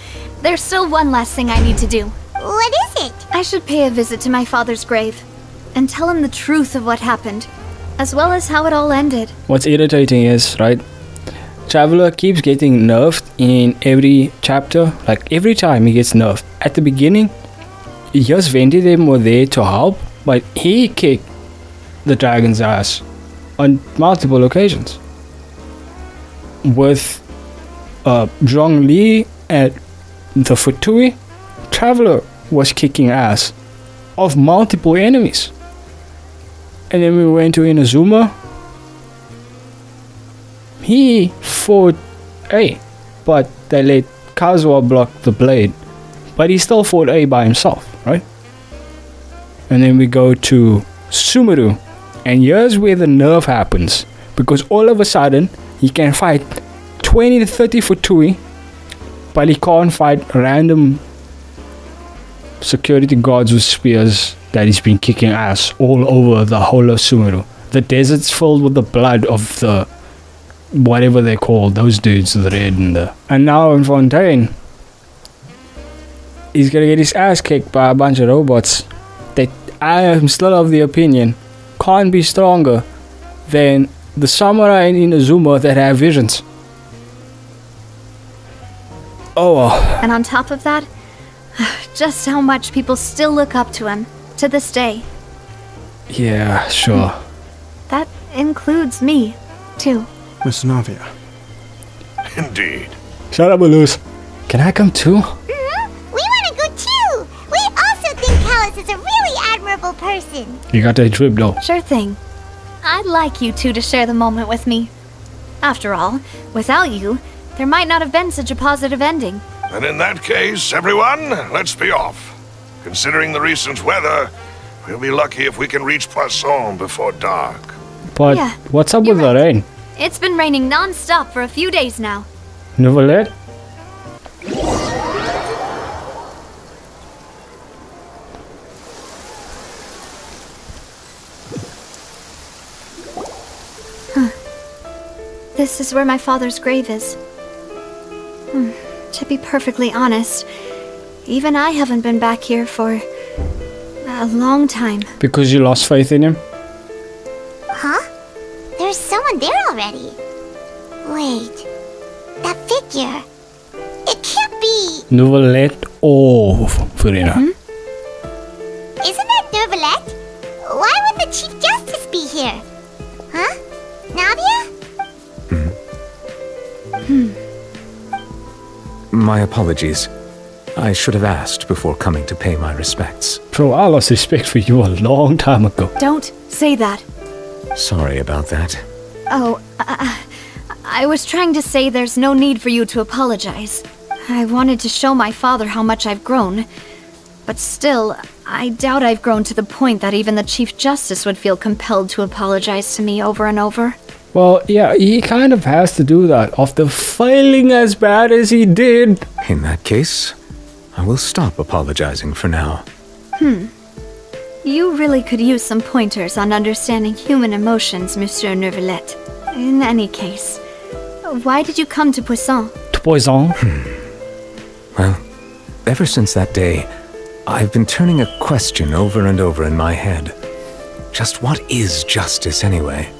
Speaker 4: there's still one last thing I need to do.
Speaker 2: What is it?
Speaker 4: I should pay a visit to my father's grave and tell him the truth of what happened, as well as how it all ended.
Speaker 1: What's irritating is, right, Traveler keeps getting nerfed in every chapter. Like, every time he gets nerfed. At the beginning, just Venti them were there to help, but he kicked the dragon's ass on multiple occasions. With Zhongli at the Futui, Traveler was kicking ass of multiple enemies. And then we went to Inazuma. He fought A, but they let Kazuha block the blade. But he still fought A by himself, right? And then we go to Sumeru. And here's where the nerf happens. Because all of a sudden, he can fight 20 to 30 Futui, but he can't fight random security guards with spears that he's been kicking ass all over the whole of Sumeru. The desert's filled with the blood of the whatever they're called, those dudes, the red and the... And now in Fontaine, he's gonna get his ass kicked by a bunch of robots that I am still of the opinion can't be stronger than the samurai in Inazuma that have visions. Oh well.
Speaker 4: And on top of that, just how much people still look up to him to this day.
Speaker 1: Yeah, sure.
Speaker 4: That includes me, too.
Speaker 12: Miss Navia.
Speaker 8: Indeed.
Speaker 1: Shut up, Malus. Can I come too?
Speaker 2: We want to go too. We also think Callus is a really admirable person.
Speaker 1: You got that trip though.
Speaker 4: Sure thing. I'd like you two to share the moment with me. After all, without you, there might not have been such a positive ending.
Speaker 8: And in that case, everyone, let's be off. Considering the recent weather, we'll be lucky if we can reach Poisson before dark.
Speaker 1: But
Speaker 4: Yeah,
Speaker 1: what's up with the rain?
Speaker 4: It's been raining non-stop for a few days now.
Speaker 1: Novelette?
Speaker 4: This is where my father's grave is. To be perfectly honest, even I haven't been back here for a long time.
Speaker 1: Because you lost faith in him?
Speaker 2: Huh? There's someone there already. Wait. That figure. It can't be.
Speaker 1: Novelette or Furina?
Speaker 2: Isn't that Novelette? Why would the Chief Justice be here? Huh? Navia?
Speaker 5: My apologies. I should have asked before coming to pay my respects.
Speaker 1: Bro, I lost respect for you a long time ago.
Speaker 4: Don't say that.
Speaker 5: Sorry about that.
Speaker 4: Oh, I was trying to say there's no need for you to apologize. I wanted to show my father how much I've grown. But still, I doubt I've grown to the point that even the Chief Justice would feel compelled to apologize to me over and over.
Speaker 1: Well, yeah, he kind of has to do that after failing as bad as he did.
Speaker 5: In that case, I will stop apologizing for now.
Speaker 4: You really could use some pointers on understanding human emotions, Monsieur Neuvillette. In any case, why did you come to Poisson?
Speaker 1: To Poison?
Speaker 5: Well, ever since that day, I've been turning a question over and over in my head. Just what is justice anyway?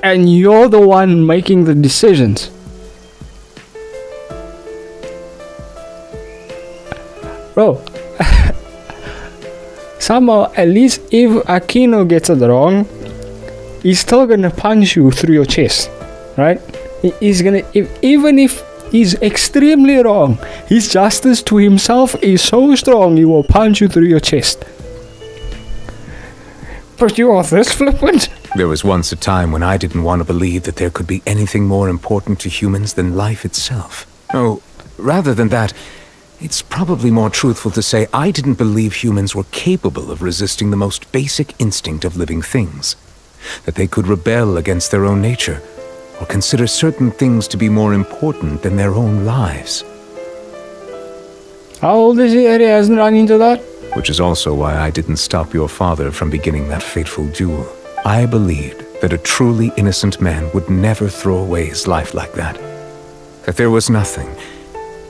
Speaker 1: And you're the one making the decisions. Bro, somehow, at least if Aquino gets it wrong, he's still gonna punch you through your chest, right? He's gonna, even if he's extremely wrong, his justice to himself is so strong, he will punch you through your chest. But you are this flippant?
Speaker 5: There was once a time when I didn't want to believe that there could be anything more important to humans than life itself. Oh, Rather than that, it's probably more truthful to say I didn't believe humans were capable of resisting the most basic instinct of living things. That they could rebel against their own nature, or consider certain things to be more important than their own lives.
Speaker 1: How old is he that he hasn't run into that?
Speaker 5: Which is also why I didn't stop your father from beginning that fateful duel. I believed that a truly innocent man would never throw away his life like that. That there was nothing,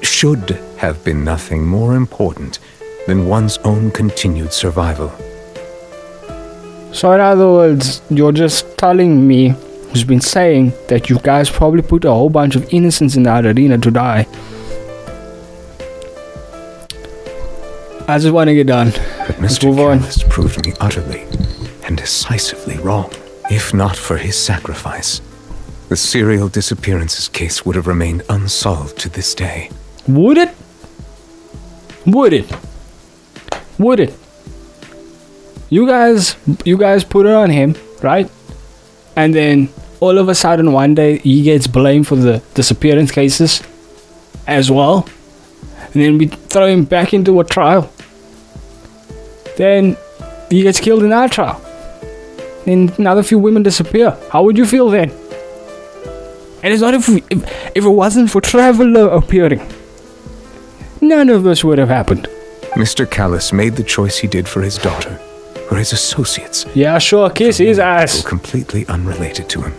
Speaker 5: should have been nothing more important than one's own continued survival.
Speaker 1: So in other words, you're just telling me, who's been saying, that you guys probably put a whole bunch of innocents in that arena to die. I just want to get done.
Speaker 5: But Mr. Callis proved me utterly and decisively wrong. If not for his sacrifice, the serial disappearances case would have remained unsolved to this day.
Speaker 1: Would it? Would it? Would it? You guys put it on him, right? And then all of a sudden one day he gets blamed for the disappearance cases as well. And then we throw him back into a trial. Then he gets killed in that trial. Then another few women disappear. How would you feel then? And it's not if it wasn't for Traveler appearing, none of this would have happened.
Speaker 5: Mr. Callis made the choice he did for his daughter, for his associates.
Speaker 1: Yeah, sure, kiss his ass.
Speaker 5: Completely unrelated to him.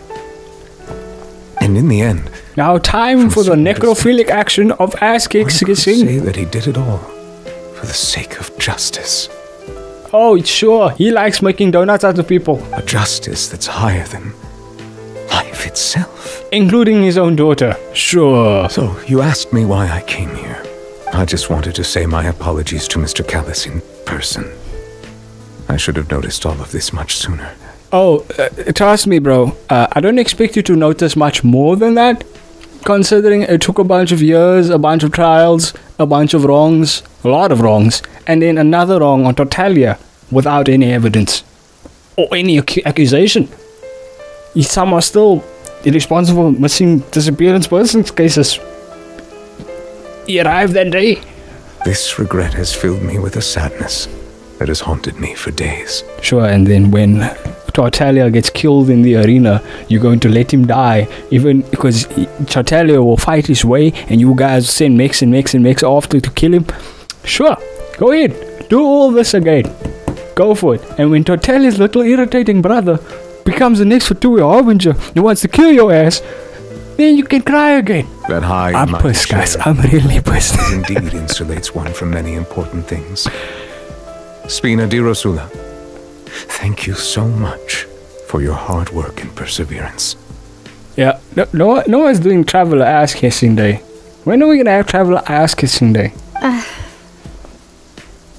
Speaker 5: And in the end...
Speaker 1: Now time for the necrophilic action of ass kissing.
Speaker 5: Say that he did it all for the sake of justice.
Speaker 1: Oh, sure, he likes making donuts out of people.
Speaker 5: A justice that's higher than life itself.
Speaker 1: Including his own daughter, sure.
Speaker 5: So, you asked me why I came here. I just wanted to say my apologies to Mr. Callis in person. I should have noticed all of this much sooner.
Speaker 1: Oh, trust me, bro. I don't expect you to notice much more than that. Considering it took a bunch of years, a bunch of trials, a bunch of wrongs, a lot of wrongs, and then another wrong on Totalia without any evidence or any accusation. Some are still irresponsible missing disappearance persons cases. He arrived that day.
Speaker 5: This regret has filled me with a sadness that has haunted me for days.
Speaker 1: Sure, and then when Tartaglia gets killed in the arena, you're going to let him die, even because Tartaglia will fight his way, and you guys send mechs after to kill him. Sure, go ahead, do all this again. Go for it. And when Tartaglia's little irritating brother becomes the next Fatui Harbinger who wants to kill your ass, then you can cry again.
Speaker 5: That high
Speaker 1: I'm pissed, guys. I'm really pissed.
Speaker 5: Indeed insulates one from many important things. Spina di Rosula, thank you so much for your hard work and perseverance.
Speaker 1: Yeah, no one's doing Traveler Ass Kissing Day. When are we gonna have Traveler Ass Kissing Day?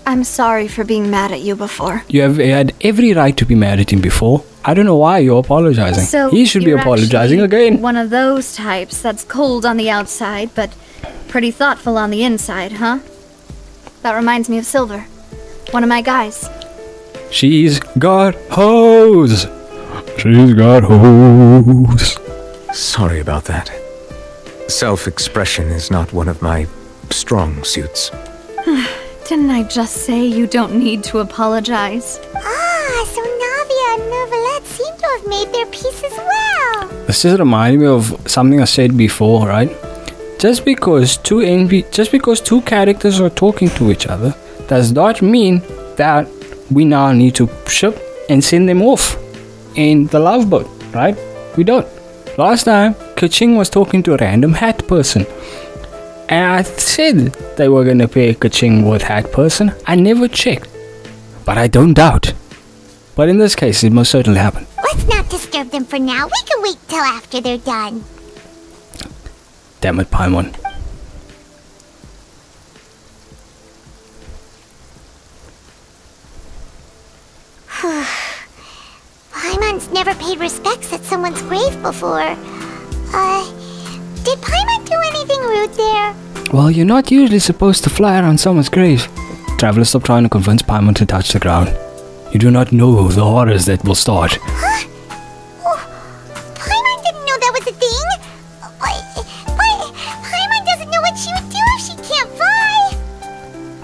Speaker 4: I'm sorry for being mad at you before.
Speaker 1: You have had every right to be mad at him before. I don't know why you're apologizing.
Speaker 4: So
Speaker 1: he should be apologizing again.
Speaker 4: One of those types that's cold on the outside, but pretty thoughtful on the inside, huh? That reminds me of Silver, one of my guys.
Speaker 1: She's got hoes. She's got hoes.
Speaker 5: Sorry about that. Self-expression is not one of my strong suits.
Speaker 4: Didn't I just say you don't need to apologize?
Speaker 2: Ah, so Navia and Neuvillette seem to have made their peace as well.
Speaker 1: This just reminded me of something I said before, right? Just because two characters are talking to each other does not mean that we now need to ship and send them off in the love boat, right? We don't. Last time, Kaching was talking to a random hat person. And I said they were going to pair Kaching with hat person. I never checked. But I don't doubt. But in this case, it most certainly happened.
Speaker 2: Let's not disturb them for now. We can wait till after they're done.
Speaker 1: Damn it, Paimon.
Speaker 2: Paimon's never paid respects at someone's grave before. Did Paimon do anything rude there?
Speaker 1: Well, you're not usually supposed to fly around someone's grave. Traveler, stop trying to convince Paimon to touch the ground. You do not know the horrors that will start.
Speaker 2: Huh? Oh, Paimon didn't know that was a thing. But Paimon doesn't know what she would do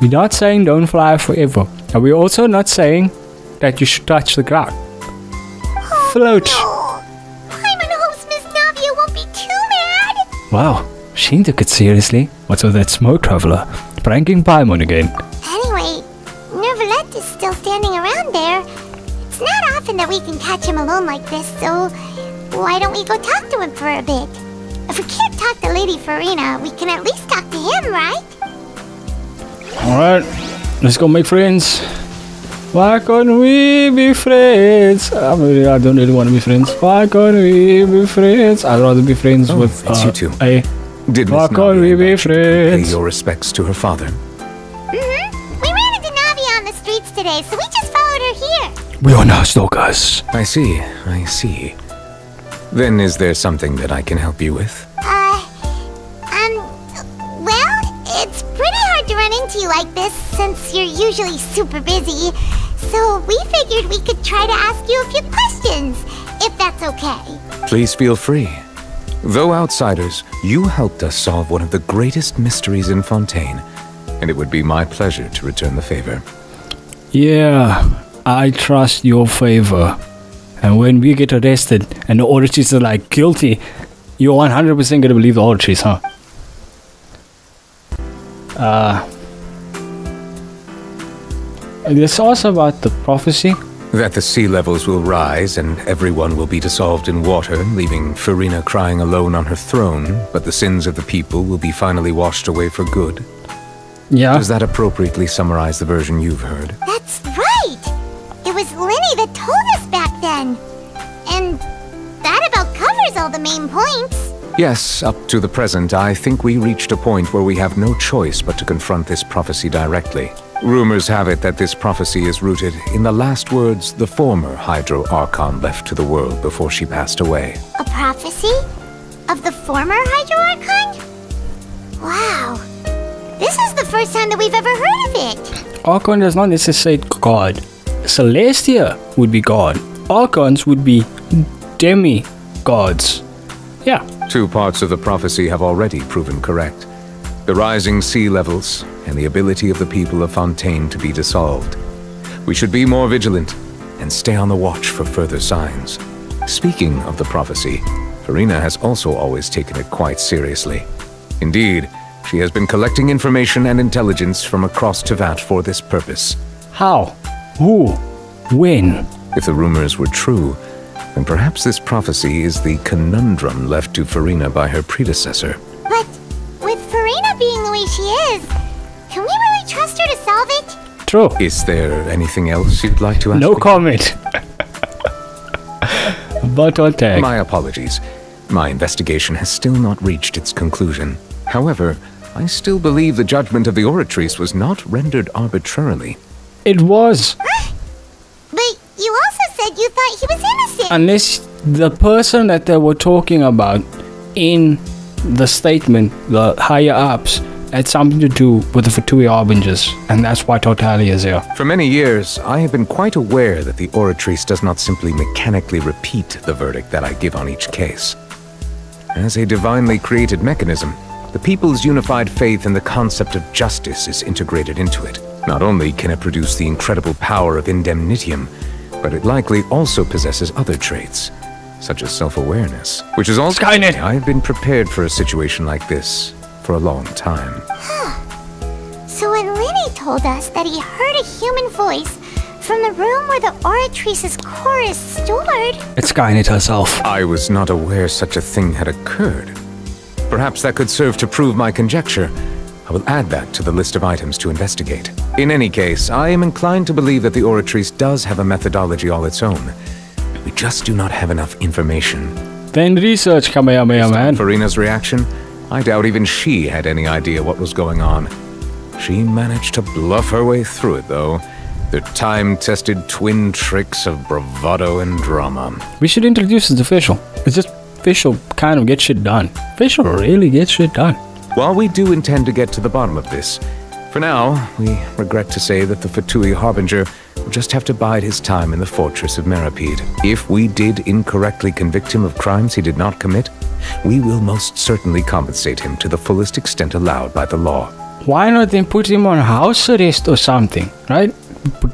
Speaker 1: We're not saying don't fly forever. And we're also not saying that you should touch the ground. Float.
Speaker 2: Paimon hopes Miss Navia won't be too mad.
Speaker 1: Wow, she took it seriously. What's with that smoke traveler? Pranking Paimon again.
Speaker 2: Anyway, Nervalette is still standing around there. It's not often that we can catch him alone like this, so why don't we go talk to him for a bit? If we can't talk to Lady Farina, we can at least talk to him, right?
Speaker 1: Alright, let's go make friends. Why can't we be friends? I don't really want to be friends. Why can't we be friends? I'd rather be friends with
Speaker 5: it's you two. Did
Speaker 1: why
Speaker 5: Miss
Speaker 1: can't we be
Speaker 5: Navia
Speaker 1: friends?
Speaker 5: pay your respects to her father?
Speaker 2: Mm-hmm. We ran into Navia on the streets today, so we just followed her here.
Speaker 1: We are now stalkers.
Speaker 5: I see. Then is there something that I can help you with?
Speaker 2: Well, it's pretty hard to run into you like this since you're usually super busy. So we figured we could try to ask you a few questions, if that's okay.
Speaker 5: Please feel free. Though outsiders, you helped us solve one of the greatest mysteries in Fontaine, and it would be my pleasure to return the favor.
Speaker 1: Yeah, I trust your favor. And when we get arrested and the authorities are like guilty, you're 100% gonna believe the authorities, huh? Let's also about the prophecy.
Speaker 5: That the sea levels will rise and everyone will be dissolved in water, leaving Farina crying alone on her throne, but the sins of the people will be finally washed away for good.
Speaker 1: Yeah.
Speaker 5: Does that appropriately summarize the version you've heard?
Speaker 2: That's right! It was Linny that told us back then. And that about covers all the main points.
Speaker 5: Yes, up to the present, I think we reached a point where we have no choice but to confront this prophecy directly. Rumors have it that this prophecy is rooted in the last words the former Hydro Archon left to the world before she passed away.
Speaker 2: A prophecy? Of the former Hydro Archon? Wow. This is the first time that we've ever heard of it.
Speaker 1: Archon does not necessarily say God. Celestia would be God. Archons would be demi-gods. Yeah.
Speaker 5: 2 parts of the prophecy have already proven correct. The rising sea levels, and the ability of the people of Fontaine to be dissolved. We should be more vigilant, and stay on the watch for further signs. Speaking of the prophecy, Farina has also always taken it quite seriously. Indeed, she has been collecting information and intelligence from across Tevat for this purpose.
Speaker 1: How? Who? When?
Speaker 5: If the rumors were true, then perhaps this prophecy is the conundrum left to Farina by her predecessor.
Speaker 2: But with Farina being the way she is, can we really trust her to solve it?
Speaker 1: True.
Speaker 5: Is there anything else you'd like to ask?
Speaker 1: No comment. But on tag.
Speaker 5: My apologies. My investigation has still not reached its conclusion. However, I still believe the judgment of the Oratrice was not rendered arbitrarily.
Speaker 1: It was.
Speaker 2: But you also said you thought he was innocent.
Speaker 1: Unless the person that they were talking about in the statement, the higher ups, had something to do with the Fatui Harbingers, and that's why Totalia is here.
Speaker 5: For many years, I have been quite aware that the Oratrice does not simply mechanically repeat the verdict that I give on each case. As a divinely created mechanism, the people's unified faith in the concept of justice is integrated into it. Not only can it produce the incredible power of indemnitium, but it likely also possesses other traits, such as self-awareness, which is also
Speaker 1: Skynet.
Speaker 5: I have been prepared for a situation like this for a long time.
Speaker 2: So when Linny told us that he heard a human voice from the room where the Oratrice's core is stored...
Speaker 1: It's Skynet herself.
Speaker 5: I was not aware such a thing had occurred. Perhaps that could serve to prove my conjecture. I will add that to the list of items to investigate. In any case, I am inclined to believe that the Oratrice does have a methodology all its own. We just do not have enough information.
Speaker 1: Then research, Kamehameha Man.
Speaker 5: Farina's reaction? I doubt even she had any idea what was going on. She managed to bluff her way through it, though. Their time-tested twin tricks of bravado and drama.
Speaker 1: We should introduce it to Fischl. It's just Fischl kind of gets shit done. Fischl really gets shit done.
Speaker 5: While we do intend to get to the bottom of this, for now, we regret to say that the Fatui Harbinger will just have to bide his time in the fortress of Meripede. If we did incorrectly convict him of crimes he did not commit, we will most certainly compensate him to the fullest extent allowed by the law.
Speaker 1: why not then put him on house arrest or something, right?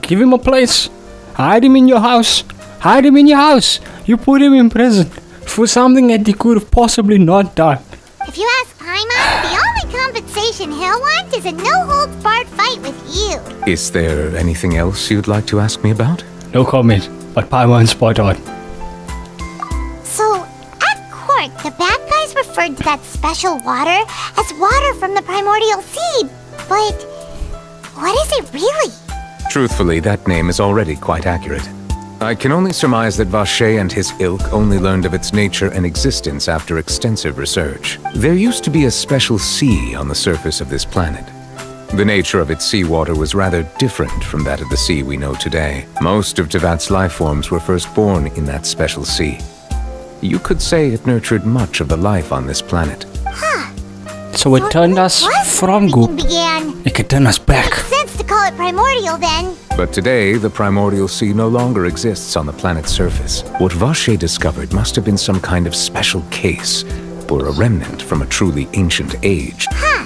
Speaker 1: Give him a place. Hide him in your house. Hide him in your house. You put him in prison for something that he could have possibly not done.
Speaker 2: If you ask Paimon, the only compensation he'll want is a no-holds-barred fight with you.
Speaker 5: Is there anything else you'd like to ask me about?
Speaker 1: No comment, but Paimon's spot on.
Speaker 2: So, at court, the bad guys referred to that special water as water from the primordial sea. But what is it really?
Speaker 5: Truthfully, that name is already quite accurate. I can only surmise that Vache and his ilk only learned of its nature and existence after extensive research. There used to be a special sea on the surface of this planet. The nature of its seawater was rather different from that of the sea we know today. Most of Tevat's life forms were first born in that special sea. You could say it nurtured much of the life on this planet.
Speaker 2: Huh.
Speaker 1: So it turned us from goop. It could turn us back.
Speaker 2: Makes sense to call it primordial then.
Speaker 5: But today, the primordial sea no longer exists on the planet's surface. What Vache discovered must have been some kind of special case, or a remnant from a truly ancient age.
Speaker 2: Huh.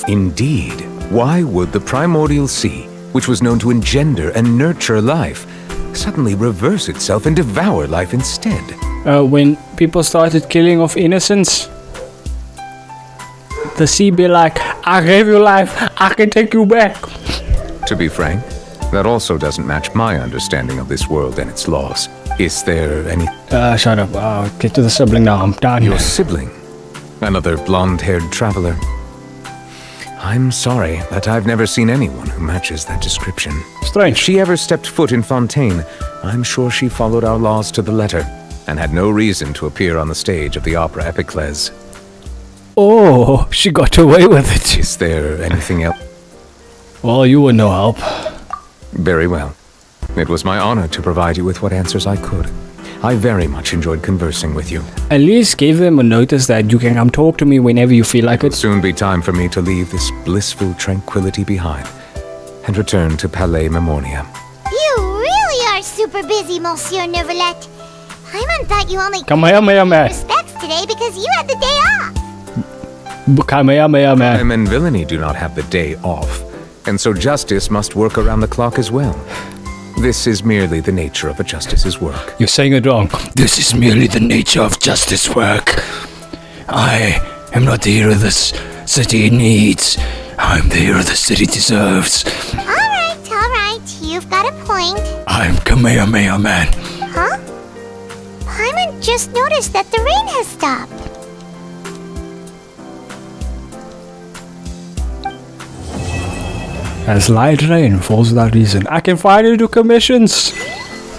Speaker 5: Indeed. Why would the primordial sea, which was known to engender and nurture life, suddenly reverse itself and devour life instead?
Speaker 1: When people started killing off innocents, the sea be like, I gave you life, I can take you back.
Speaker 5: To be frank, that also doesn't match my understanding of this world and its laws. Is there any...
Speaker 1: Shut up. Get to the sibling now. I'm done.
Speaker 5: Your sibling? Another blonde-haired traveler? I'm sorry, but I've never seen anyone who matches that description.
Speaker 1: Strange.
Speaker 5: If she ever stepped foot in Fontaine, I'm sure she followed our laws to the letter, and had no reason to appear on the stage of the opera Epiclese.
Speaker 1: Oh, she got away with it.
Speaker 5: Is there anything else?
Speaker 1: Well, you were no help.
Speaker 5: Very well. It was my honor to provide you with what answers I could. I very much enjoyed conversing with you.
Speaker 1: At least give them a notice that you can come talk to me whenever you feel like it.
Speaker 5: It'll soon be time for me to leave this blissful tranquility behind and return to Palais Memoria.
Speaker 2: You really are super busy, Monsieur Neuvillette. Paimon thought you only respects today because you had the day off.
Speaker 5: Crime and villainy do not have the day off, and so justice must work around the clock as well. This is merely the nature of a justice's work.
Speaker 1: You're saying it wrong. This is merely the nature of justice work. I am not the hero this city needs. I'm the hero the city deserves.
Speaker 2: Alright. You've got a point.
Speaker 1: I'm Kamehameha Man.
Speaker 2: Huh? Paimon just noticed that the rain has stopped.
Speaker 1: As light rain falls without reason, I can finally do commissions!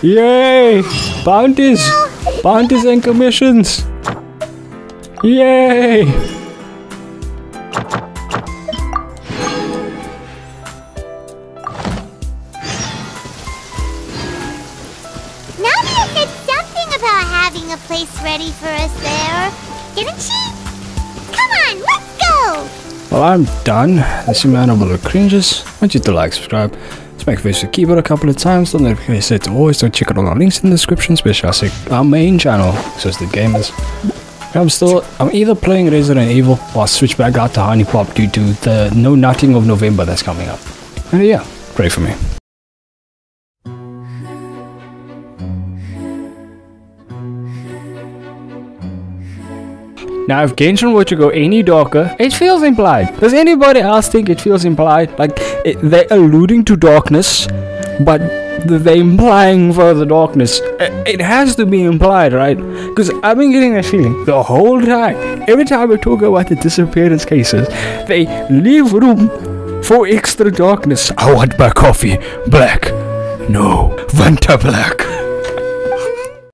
Speaker 1: Yay! Bounties! Bounties and commissions! Yay!
Speaker 2: Nadia said something about having a place ready for us there, didn't she? Come on, let's go!
Speaker 1: Well, I'm done. This amount of little cringes. I want you to like, subscribe, smack face the keyboard a couple of times. Don't notification set to always. Don't check out all our links in the description, especially our main channel, Sister Gamers. I'm either playing Resident Evil or I'll switch back out to Honey Pop due to the No Nutting of November that's coming up. And yeah, pray for me. Now, if Genshin were to go any darker, it feels implied. Does anybody else think it feels implied? Like, they're alluding to darkness, but they're implying further darkness. It has to be implied, right? Because I've been getting that feeling the whole time. Every time we talk about the disappearance cases, they leave room for extra darkness. I want my coffee black. No, Vanta black.